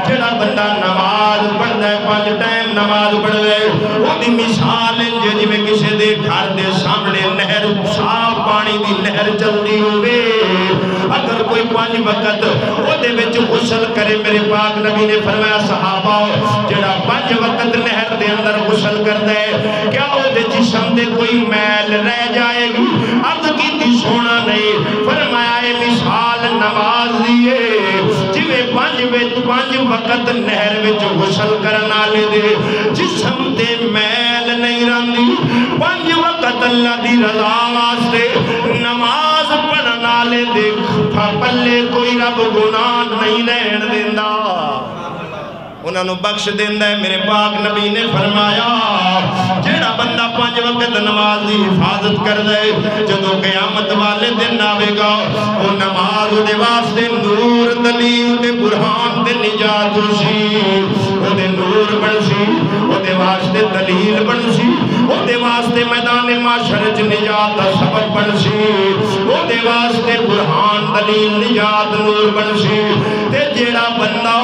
جڑا بندہ نماز پڑھدا ہے 5 ٹائم نماز پڑھدا ہے او دی مثال جے میں کسے دے گھر دے سامنے نہر صاف پانی دی نہر چلدی ہوے اگر کوئی 5 وقت او دے وچ غسل کرے میرے پاک نبی نے فرمایا صحابہ جڑا 5 وقت نہر دے اندر غسل کردا ہے کیا او دے جسم دے کوئی میل رہ جائے گی عرض کیتی سونا نہیں فرمایا اے مثال نماز دی ہے جویں 5 وقت نہر وچ غسل کرن والے دے جسم تے میل نہیں رہندی 5 وقت اللہ دی رضا واسطے نماز پڑھن والے دے پلے کوئی رب گناہ نہیں رہن دیندا انہاں نو بخش دیندا ہے میرے پاک نبی نے فرمایا جیڑا بندہ 5 وقت نماز دی حفاظت کر دے جدوں قیامت والے دن آوے گا وہ نماز دے واسطے نور دلیل تے برہان تے نجات سی وہ دے نور بن سی وہ دے واسطے دلیل بن سی وہ دے واسطے میدان معاشر وچ نجات دا سبب بن سی وہ دے واسطے برہان دلیل نجات نور بن سی تے جیڑا بندہ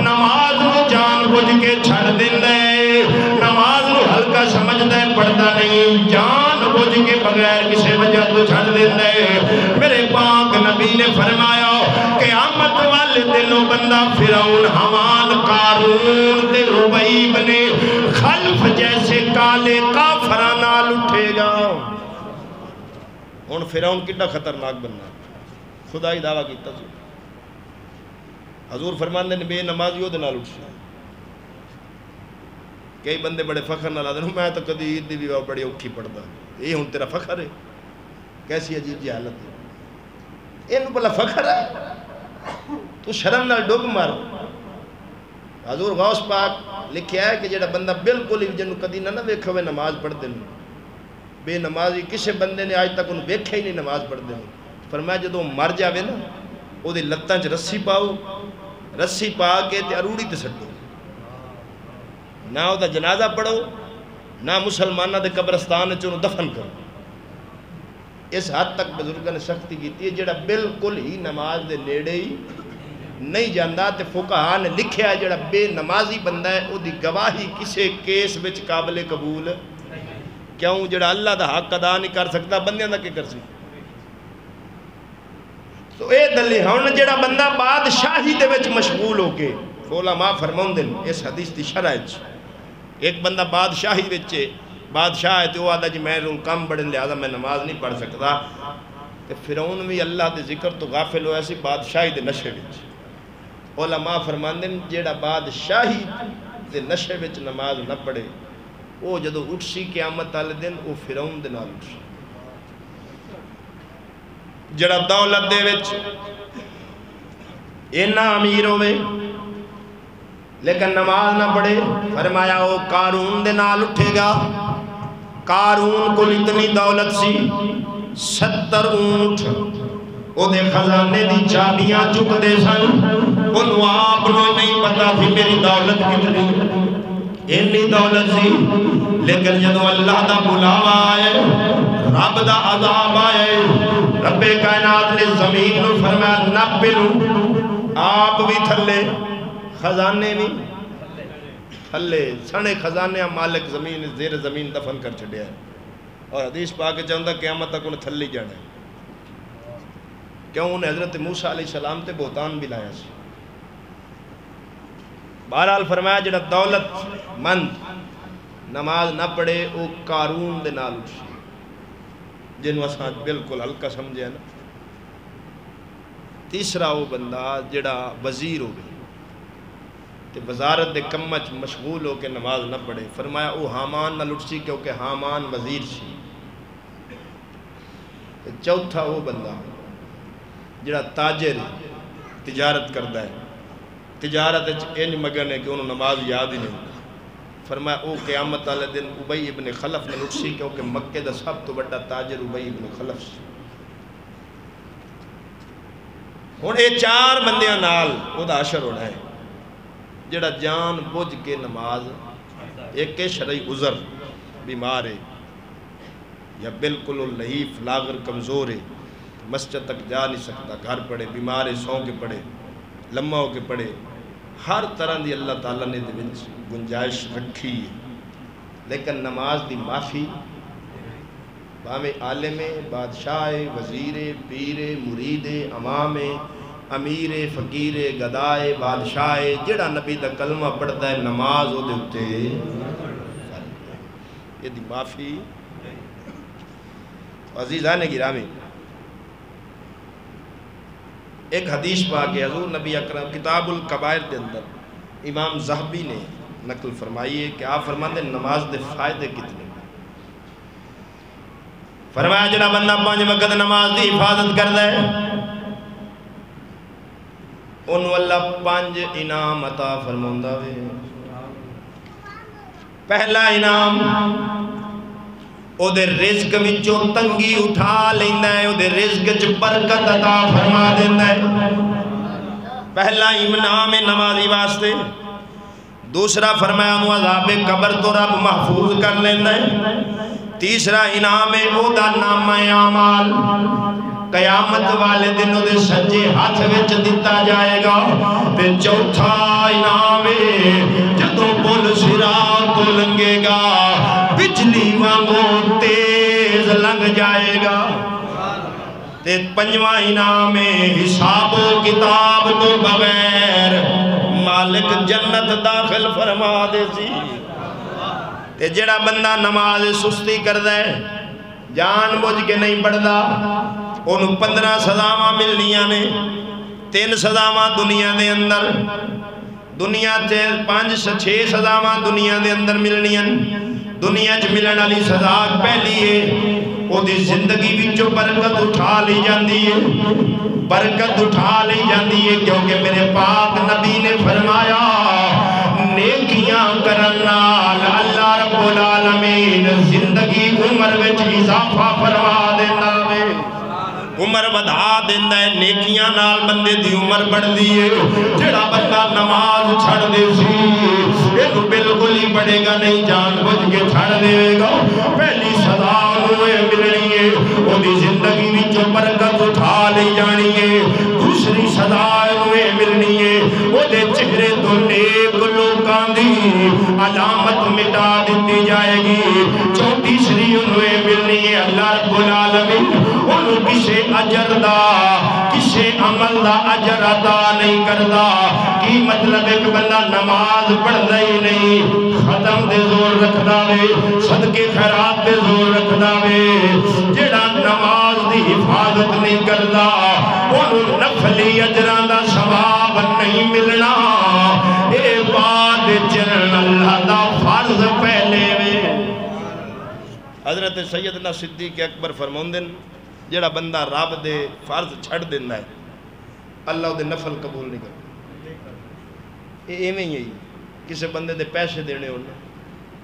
نماز جان بوجھ کے چھڑ دیندا ہے نماز نو ہلکا سمجھدا ہے پڑھدا نہیں جان بوجھ کے بغیر کسی وجہ تو چھڑ دیندا ہے میرے پاک نبی نے فرمایا قیامت والے دنوں بندہ فرعون حامان قارون تے ربیع بن خلف جیسے کالے کافراں نال اٹھے گا ہن فرعون کڈا خطرناک بننا خدا ہی دعویٰ کیتا سی حضور فرماندے نے بے نمازی او دے نال اٹھ کئی بندے بڑے فخر نہ لاتے ہیں میں تو کدی عید دی بھی بڑی اوکھی پڑھدا یہ ہن تیرا فخر ہے کیسی عجیب جی حالت ہے اینو بلا فخر ہے تو شرم نال ڈگ مار حضور غوث پاک لکھیا ہے کہ جڑا بندہ بالکل ہی جنوں کدی نہ ویکھے ہوئے نماز پڑھدے نے بے نمازی کسے بندے نے آج تک انہوں ویکھے ہی نہیں نماز پڑھدے نے فرمایا جدوں مر جاوے نا او دے لتاں چ رسی پاؤ رسی پا کے تے اروڑی تے سٹو نہ او دا جنازہ پڑھو نہ مسلمانہ دے قبرستان وچ انہوں دفن کرو اس حد تک بزرگاں نے سختی کیتی ہے جڑا بالکل ہی نماز دے نیڑے ہی نہیں جاندا تے فقہاء نے لکھیا ہے جڑا بے نمازی بندہ ہے او دی گواہی کسے کیس وچ قابل قبول کیوں جڑا اللہ دا حق ادا نہیں کر سکتا بندیاں دا کی کر سی تو اے دلیل ہن جڑا بندہ بادشاہی دے وچ مشغول ہو کے علماء فرماؤندے اس حدیث دی شرح وچ ایک بندہ بادشاہی وچ بادشاہ ہے تو وہ آدھا جی میں کم بڑے لہذا میں نماز نہیں پڑھ سکتا کہ فرعون بھی اللہ دے ذکر تو غافل ہوا سی بادشاہی دے نشے وچ علماء فرماندے جیڑا بادشاہی دے نشے وچ نماز نہ پڑھے وہ جدو اٹھ سی قیامت والے دن وہ فرعون دے نال اٹھ سی جڑا دولت دے وچ اینا امیر ہوئے لیکن نماز نہ پڑھے فرمایا وہ قارون دے نال اٹھے گا قارون کو اتنی دولت سی 70 اونٹ او دے خزانے دی چابیاں چک دے سن انہوں آپ نے نہیں پتا تھی میری دولت کتنی اینی دولت سی لیکن جدو اللہ دا بلاوا آئے رب دا عذاب آئے رب کائنات نے زمین نو فرمایا نپلو آپ بھی تھلے خزانے بھی تھلے سنے خزانے مالک زمین زیر زمین دفن کر چھڑیا ہے اور حدیث پاک چاہتا قیامت تک انہیں تھلی جانا ہے کیوں انہیں حضرت موسیٰ علیہ السلام تے بہتان بھی لایا سی بہرحال فرمایا جڑا دولت مند نماز نہ پڑھے وہ قارون دے نال اٹھ جنہوں اساں بالکل ہلکا سمجھے نا تیسرا وہ بندہ جڑا وزیر ہو گئی تے وزارت دے کمچ مشغول ہو کے نماز نہ پڑھے فرمایا وہ حامان نہ لٹ سی کیونکہ حامان وزیر سی چوتھا وہ بندہ جڑا تاجر تجارت کرتا ہے، تجارت انج مگن ہے کہ انہوں نماز یاد ہی نہیں۔ فرمایا او قیامت والے دن ابئی ابن خلف نے اٹھ سی، کیونکہ مکے دا سب تو بڑا تاجر ابئی ابن خلف سی۔ ہن یہ چار بندیاں نال او دا حشر ہونا ہے جڑا جان بوجھ کے نماز، ایک شرعی عذر، بیمار ہے یا بالکل لحیف لاغر کمزور ہے، مسجد تک جا نہیں سکتا، گھر پڑے، بیمار ہے، سو کے پڑے، لمحہ ہو کے پڑے، ہر طرح دی اللہ تعالیٰ نے گنجائش رکھی ہے، لیکن نماز دی معافی باویں عالم بادشاہ وزیر پیر مرید امام امیر فقیر گدائے بادشاہ جڑا نبی دا کلمہ پڑھتا ہے نماز او دے اتے یہ دی معافی۔ عزیزان گرامی، ایک حدیث پاک ہے حضور نبی اکرم کتاب الکبائر کے اندر امام زہبی نے نقل فرمائی ہے کہ آپ فرماتے ہیں نماز دے فائدے کتنے۔ فرمایا جڑا بندہ 5 وقت نماز دی حفاظت کرتا ہے انہوں اللہ 5 انعام عطا فرماؤندا وے۔ پہلا انعام او دے رزق وچوں تنگی اٹھا لیندا ہے، او دے رزق وچ برکت عطا فرما دیندا ہے۔ پہلا انعام ہے نمازی واسطے۔ دوسرا فرمایا انہوں عذاب قبر تو رب محفوظ کر لیندا ہے۔ تیسرا انعام ہے او دا نامہ اعمال قیامت والے دن او دے سجے ہاتھ وچ دتا جائے گا۔ تے چوتھا انعام ہے جدوں پل صراط تو لنگے گا بجلی وانگوں تیز لنگ جائے گا۔ تے 5واں انعام ہے حساب و کتاب تو بغیر مالک جنت داخل فرما دے سی۔ تے جڑا بندہ نماز سستی کردا ہے جان بوجھ کے نہیں پڑھدا انہوں 15 سزاواں ملنیاں نے۔ 3 سزاواں دنیا دے اندر، دنیا تے 5-6 سزاواں دنیا دے اندر ملنیاں۔ دنیا چ ملن والی سزا پہلی ہے او دی زندگی وچوں برکت اٹھا لی جاندی ہے، برکت اٹھا لی جاندی ہے، کیونکہ میرے پاک نبی نے فرمایا نیکیاں کرن نال اللہ رب العالمین زندگی عمر وچ اضافہ فرما دیندا وے، عمر ودھا دیندا ہے۔ نیکیاں نال بندے دی عمر بڑھدی ہے۔ جڑا بندہ نماز چھڑ دے سی یہ بالکل ہی پڑھے گا نہیں، جان بوجھ کے چھڑ دے گا، پہلی سزا انہیں ملنی ہے، وہ دی زندگی وچوں برکت اٹھا لی جانی ہے۔ دوسری سزا انہیں ملنی ہے، وہ دے چہرے تو نیک لوکاں دی علامت مٹا دیتی جائے گی۔ تیسری انہیں ملنی ہے اللہ رب العالمین انہوں کسے اجر دا کسے عمل دا اجر عطا نہیں کردا۔ کی مطلب ایک بندہ نماز پڑھدا ہی نہیں، ختم دے زور رکھدا وے، صدقے خیرات دے زور رکھدا وے، جڑا نماز دی حفاظت نہیں کردا انہوں نفلی اجران دا ثواب نہیں ملنا۔ اے بات چرن اللہ دا فرض پہلے وے۔ حضرت سیدنا صدیق اکبر فرماؤندن جڑا بندہ رب دے فرض چھڑ دیندا ہے اللہ دے نفل قبول نہیں کرتا۔ یہ ایویں ہی کسے بندے دے پیسے دینے ہونا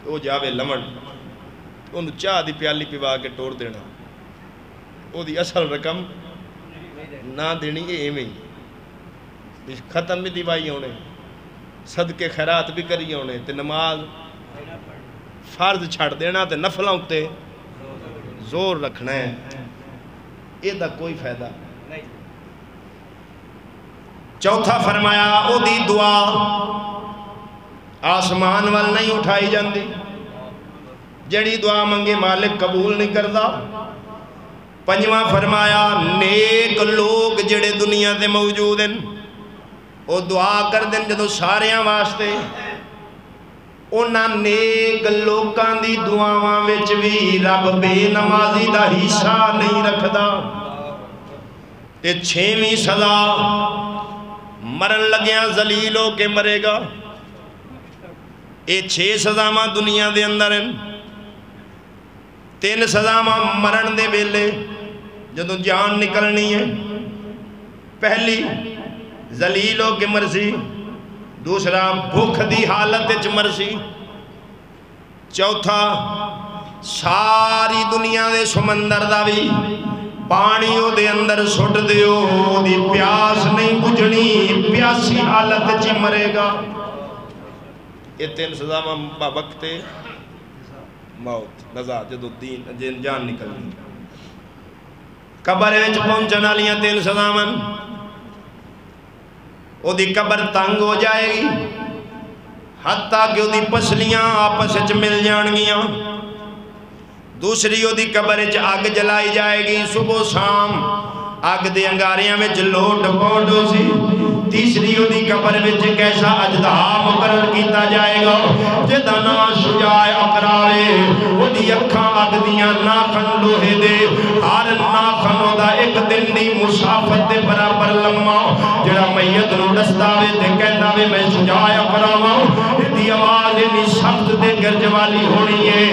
وہ جاوے لمن انہوں چاہ دی پیالی پیوا کے ٹور دینا، وہ دی اصل رقم نہ دینی، یہ ایویں ہی ختم بھی دیوائی ہونے، صدقے خیرات بھی کری ہونے، تے نماز فرض چھڑ دینا تے نفلوں تے زور رکھنا ہے، یہ دا کوئی فائدہ نہیں۔ چوتھا فرمایا او دی دعا آسمان وال نہیں اٹھائی جاندی، جڑی دعا منگے مالک قبول نہیں کردا۔ 5واں فرمایا نیک لوگ جڑے دنیا تے موجود ہیں وہ دعا کر دیں جدو ساریاں واسطے، انہاں نیک لوکاں دی دعاواں وچ بھی رب بے نمازی دا حصہ نہیں رکھدا۔ تے 6ویں سزا مرن لگیاں ذلیل ہو کے مرے گا۔ یہ 6 سزاواں دنیا دے اندر ہیں، 3 سزاواں مرن دے ویلے، جدوں جان نکلنی ہے پہلی ذلیل ہو کے مرسی، دوسرا بھوک دی حالت وچ مرسی، چوتھا ساری دنیا دے سمندر دا بھی پانی او دے اندر سٹ دیو، دی پیاس نہیں بجھنی، پیاسی حالت وچ مرے گا۔ یہ تین سزاواں وقت موت نزا جدو دین جان نکلنی۔ قبر وچ پہنچن والیاں تین سزاواں، او دی قبر تنگ ہو جائے گی حتیٰ کہ او دی پسلیاں آپس وچ مل جان گیاں، دوسری او دی قبر وچ آگ جلائی جائے گی صبح شام، آگ دے انگاریاں وچ لوٹ پوٹ ہو سی، تیسری او دی قبر وچ کیسا اجدہا مقرر کیتا جائے گا جدا نام شجاع اقراوے، او دی اکھاں آگ دیاں ناخن لوہے دے، ہر ناخنوں دا ایک دن دی مسافت دے برابر لمحہ، جڑا میت نو دستاوے تے کہنا وے میں شجاع اقراواں، دی آواز انی سخت تے گرج والی ہونی ہے،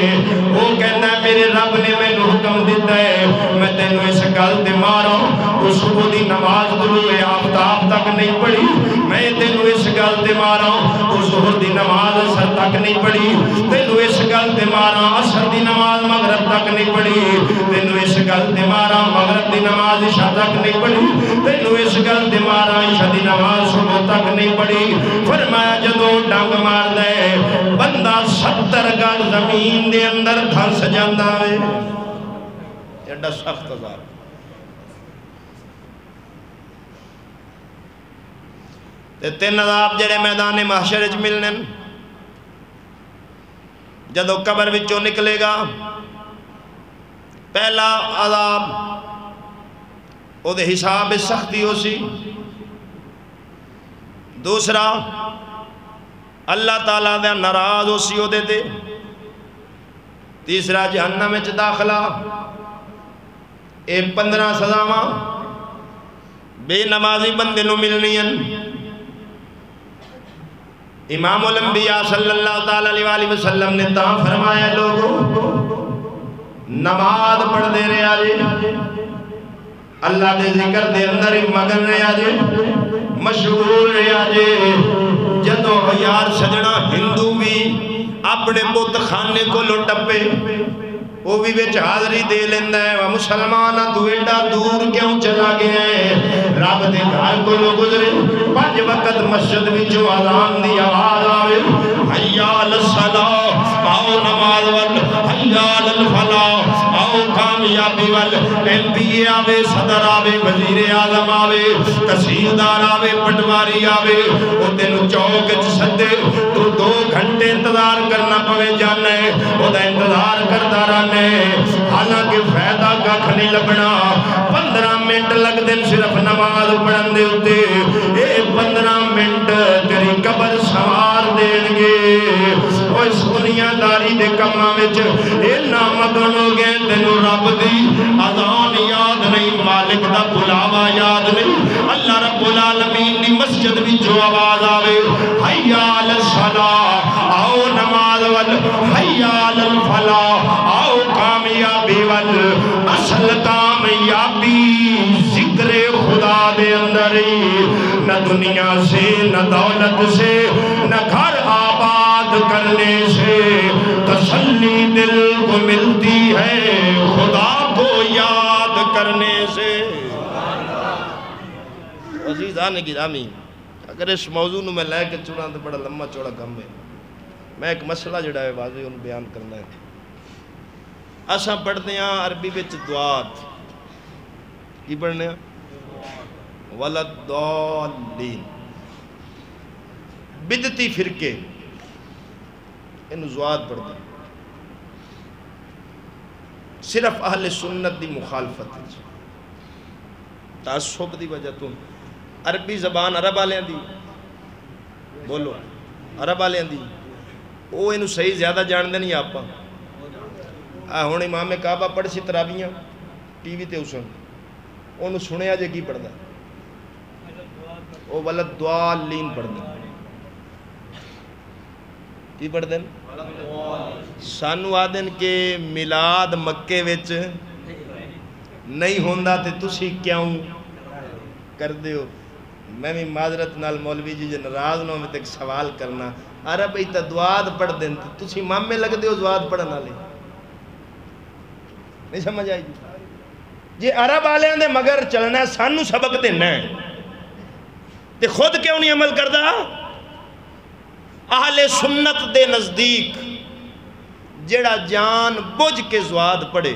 وہ کہنا ہے میرے رب نے میں نو حکم دیتا ہے میں تینوں اس گل تے مارا، تو صبح دی نماز طلوع آفتاب تک نہیں پڑھی، میں تینوں اس گل تے مارا، تو ظہر دی نماز اثر تک نہیں پڑھی، تینوں اس گل تے مارا، عصر دی نماز مغرب تک نہیں پڑھی، تینوں اس گل تے مارا، مغرب دی نماز عشاء تک نہیں پڑھی، تینوں اس گل تے مارا، عشاء دی نماز صبح تک نہیں پڑھی۔ فرمایا جدوں ڈنگ مار دے بندہ 70 گز زمین دے اندر دھنس جاندا ہے، ایڈا سخت عذاب۔ تے تین عذاب جڑے میدان محشر وچ ملنے، جدو قبر وچوں نکلے گا پہلا عذاب او دے حساب سختی ہو سی، دوسرا اللہ تعالیٰ دے ناراض ہو سی ہو دے دے، تیسرا جہنم وچ داخلہ، اے 15 سزاواں بے نمازی بندے نو ملنی ہیں۔ امام الانبیاء صلی اللہ تعالیٰ علیہ وسلم نے تاں فرمایا لوگوں نماز پڑھ دے رہے آجے، اللہ دے ذکر دے اندر مگن رہے آجے، مشغول رہے آجے، جدو یار سجنا ہندو بھی اپنے بت خانے کو لٹپے وہ بھی وچ حاضری دے لیندہ ہے، وہ مسلمانہ تو ایڈا دور کیوں چلا گیا ہے، رب دے گھر کو لو گزرے 5 وقت مسجد وچوں اذان دی آواز آوے، حیا الصلاۃ آؤ نماز وال، حیا الفلاح آؤ کامیابی وال، ایم پی اے آوے، صدر آوے، وزیر اعظم آوے، تحصیلدار آوے، پٹواری آوے، وہ تینوں چوک وچ سدے تو 2 گھنٹے انتظار کرنا پوے جانا ہے، وہ دا انتظار کرتا رہنا ہے، حالانکہ فائدہ کھ نہیں لبنا، 15 منٹ لگ دن صرف نماز پڑھن دے ہوتے، اے 15 منٹ تیری قبر سوار دیں گے، اور اس دنیا داری دے کماں وچ اے نامگن ہو گئے، تینوں رب دی اذان یاد نہیں، مالک دا بلاوا یاد نہیں، اللہ رب العالمین دی مسجد بھی جو آواز آوے، حیا الصلاۃ آؤ نماز وال، حیا الفلاح آؤ کامیابی وال، اصل کامیابی ذکر خدا دے اندر ہی، نہ دنیا سے نہ دولت سے نہ گھر آباد کرنے سے تسلی دل کو ملتی ہے، خدا کو یاد کرنے سے۔ عزیزان گرامی، اگر اس موضوع میں لے کے چنا تو بڑا لمبا چوڑا کم ہے، میں ایک مسئلہ جڑا ہے واضح ان بیان کرنا ہے۔ اساں پڑھتے ہیں عربی وچ دعات، کی پڑھنے ہیں ولدالین، بدعتی فرقے انہوں زواد پڑھتے ہیں، صرف اہل سنت دی مخالفت ہے، تعصب دی وجہ تو عربی زبان عرب آلیاں دی بولو عرب آلیاں دی وہ انہوں صحیح زیادہ جان دے نہیں آپا، ہون امام کعبہ پڑھ سی تراویاں ٹی وی تے اسن انہوں سنے آجے کی پڑھ دا، وہ ولدالین پڑھ دا، کی پڑھ دیں سانو آدن کے میلاد مکے وچ نہیں ہوندا تے تسی کیوں کر دیو. میں بھی معذرت نال مولوی جی جو ناراض نہ ہوئے تے ایک سوال کرنا. عرب ہی تا دعات پڑھ دیں تسی مامے لگ دیو دعات پڑھن والے نہیں سمجھ آئی جی عرب والے دے مگر چلنا ہے سانو سبق دینا ہے تے خود کیوں نہیں عمل کردا. اہل سنت دے نزدیک جڑا جان بوجھ کے زواد پڑھے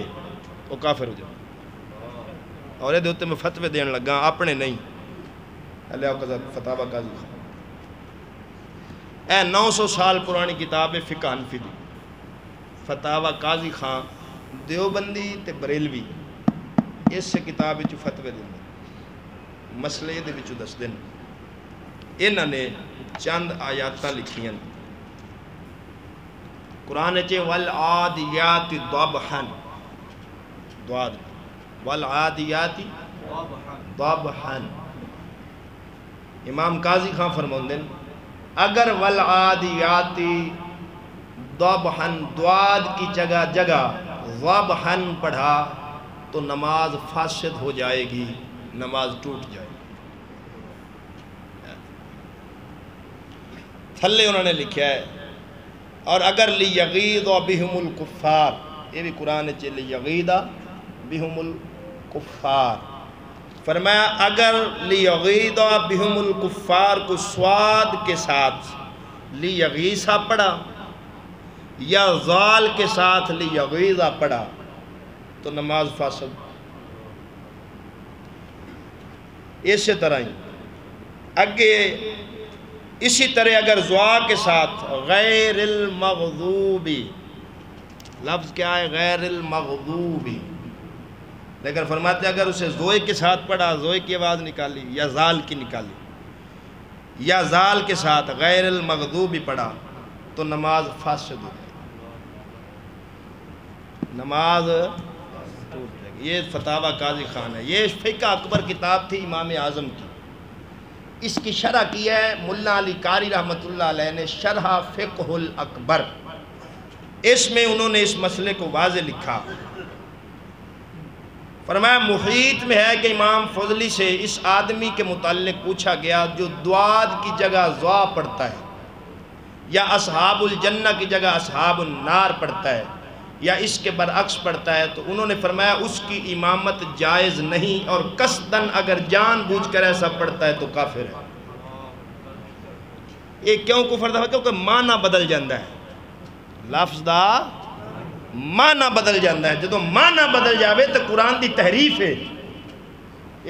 وہ کافر ہو جائے. اور یہ دوتے میں فتوے دین لگا اپنے نہیں علیہ فتاوہ قاضی خان اے 900 سال پرانی کتاب فقہ حنفی دی فتاوہ قاضی خان دیوبندی تے بریلوی اس سے کتاب وچ فتوے دین مسئلے دے وچ دس دن. انہاں نے چند آیاتاں لکھیاں قرآن چے والعادیات ضبحا دعاد والعادیات ضبحا. امام قاضی خان فرماندے اگر والعادیات ضبحا دعاد کی جگہ جگہ ضبحا پڑھا تو نماز فاسد ہو جائے گی نماز ٹوٹ جائے گی. تھلے انہوں نے لکھا ہے اور اگر لیغیظ بہم الکفار یہ بھی قرآن چے لیغیظ بہم الکفار فرمایا اگر لیغیظ بہم الکفار کو سواد کے ساتھ لیغیظا پڑھا یا ذال کے ساتھ لیغیظا پڑھا تو نماز فاسد. اسی طرح ہی اگے اسی طرح اگر زوا کے ساتھ غیر المغضوبی لفظ کیا ہے غیر المغضوبی لیکن فرماتے ہیں اگر اسے زوئے کے ساتھ پڑھا زوئے کی آواز نکالی یا زال کی نکالی یا زال کے ساتھ غیر المغضوبی پڑھا تو نماز فاسد ہو جائے نماز ٹوٹ جائے گی. یہ فتاوہ قاضی خان ہے. یہ فقہ اکبر کتاب تھی امام اعظم کی. اس کی شرح کی ہے ملا علی قاری رحمۃ اللہ علیہ نے شرح فقہ الاکبر. اس میں انہوں نے اس مسئلے کو واضح لکھا. فرمایا محیط میں ہے کہ امام فضلی سے اس آدمی کے متعلق پوچھا گیا جو دعاد کی جگہ زوا پڑھتا ہے یا اصحاب الجنہ کی جگہ اصحاب النار پڑھتا ہے یا اس کے برعکس پڑھتا ہے تو انہوں نے فرمایا اس کی امامت جائز نہیں اور قصداً اگر جان بوجھ کر ایسا پڑھتا ہے تو کافر ہے. یہ کیوں کفر دا کیونکہ معنی بدل جاندہ ہے لفظ دا معنی بدل جاندہ ہے. جدو معنی بدل جاوے تو قرآن دی تحریف ہے.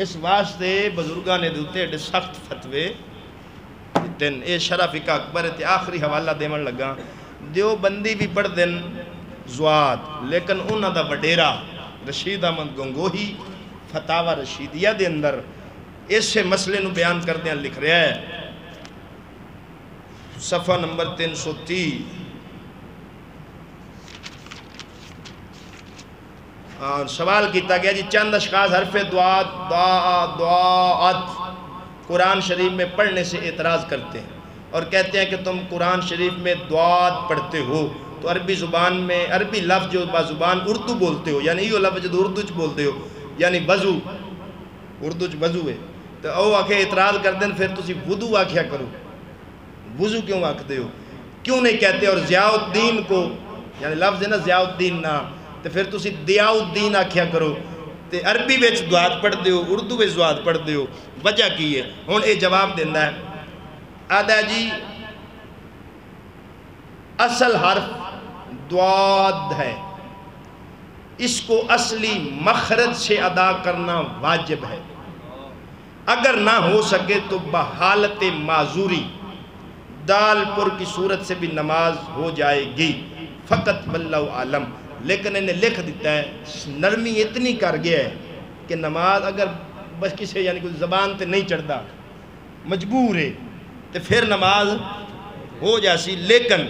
اس واسطے بزرگاں نے دوتے سخت فتوے دن. اے شرح فقہ اکبر تے آخری حوالہ دیمن لگا دیوبندی بھی پڑھ دن زواد لیکن انہاں دا وڈیرا رشید احمد گنگوہی فتاوہ رشیدیہ دے اندر اس سے مسئلے نو بیان کردیاں لکھ رہا ہے صفحہ نمبر 330 سوال کیتا گیا جی چند اشخاص حرف دعات قرآن شریف میں پڑھنے سے اعتراض کرتے ہیں اور کہتے ہیں کہ تم قرآن شریف میں دعات پڑھتے ہو تو عربی زبان میں عربی لفظ جو زبان اردو بولتے ہو یعنی یہ لفظ جو اردو چ بولتے ہو یعنی وضو اردو چ وضو ہے تو او آکھے اعتراض کر دیں پھر تسی وضو آکھیا کرو وضو کیوں آکھتے ہو کیوں نہیں کہتے. اور ضیاء الدین کو یعنی لفظ ہے نا ضیاء الدین نا تو پھر تسی ضیاء الدین آکھیا کرو. تے عربی وچ دعات پڑھ دیو اردو وچ دعات پڑھ دیو وجہ کی ہے. ہن اے جواب دیندا ہے آدھا جی اصل حرف دعاد ہے اس کو اصلی مخرج سے ادا کرنا واجب ہے. اگر نہ ہو سکے تو بحالت معذوری دال پر کی صورت سے بھی نماز ہو جائے گی فقط واللہ عالم. لیکن انہیں لکھ دیتا ہے نرمی اتنی کر گیا ہے کہ نماز اگر بس کسی یعنی کوئی زبان تے نہیں چڑھتا مجبور ہے تو پھر نماز ہو جاسی. لیکن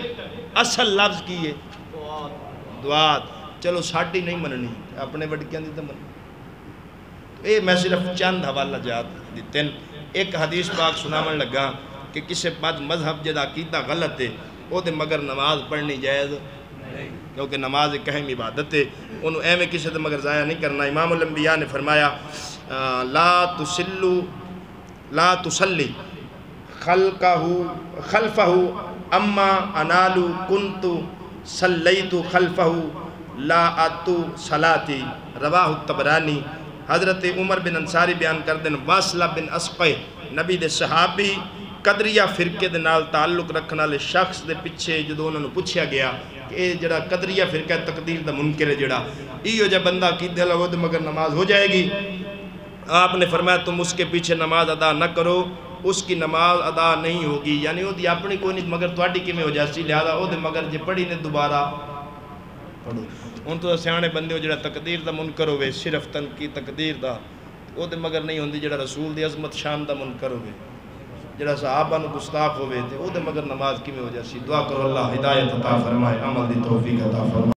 اصل لفظ کی ہے دعات. چلو ساڑھی نہیں مننی اپنے وڈکیاں دی تو مننی. اے میں صرف چند حوالہ جات دیتے ہیں. ایک حدیث پاک سنامن لگا کہ کسی بعد مذہب جدا عقیدہ غلط ہے وہ دے مگر نماز پڑھنی جائز کیونکہ نماز ایک اہم عبادت ہے، انہوں اہم کسی سے مگر ضائع نہیں کرنا۔ امام الانبیاء نے فرمایا لا تسلی خلفہ اما انالو کنت صلیت خلفہ لا اتو صلاتی، رواہ الطبرانی۔ حضرت عمر بن انصاری بیان کر دیں واصلہ بن اسقع نبی دے صحابی قدریہ فرقے دے نال تعلق رکھنے والے شخص دے پیچھے جدو انہوں نے پوچھا گیا کہ اے جڑا قدریہ فرقہ تقدیر دا منکر ہے جڑا ایو جا بندہ کی دل ہو مگر نماز ہو جائے گی، آپ نے فرمایا تم اس کے پیچھے نماز ادا نہ کرو، اس کی نماز ادا نہیں ہوگی، یعنی وہ دی اپنی کوئی نہیں مگر تواڈی کیویں ہو جاسی، لہذا وہ دے مگر جے پڑھی نے دوبارہ پڑھو۔ ان تو سیانے بندے ہو جڑا تقدیر دا منکر ہوئے صرف تنقید تقدیر دا وہ دے مگر نہیں ہوندی، جڑا رسول دی عظمت شان دا منکر ہوئے، جڑا صحابہ نو گستاخ ہوئے تے وہ دے مگر نماز کیویں ہو جاسی۔ دعا کرو اللہ ہدایت عطا فرمائے، عمل دی توفیق عطا فرمائے۔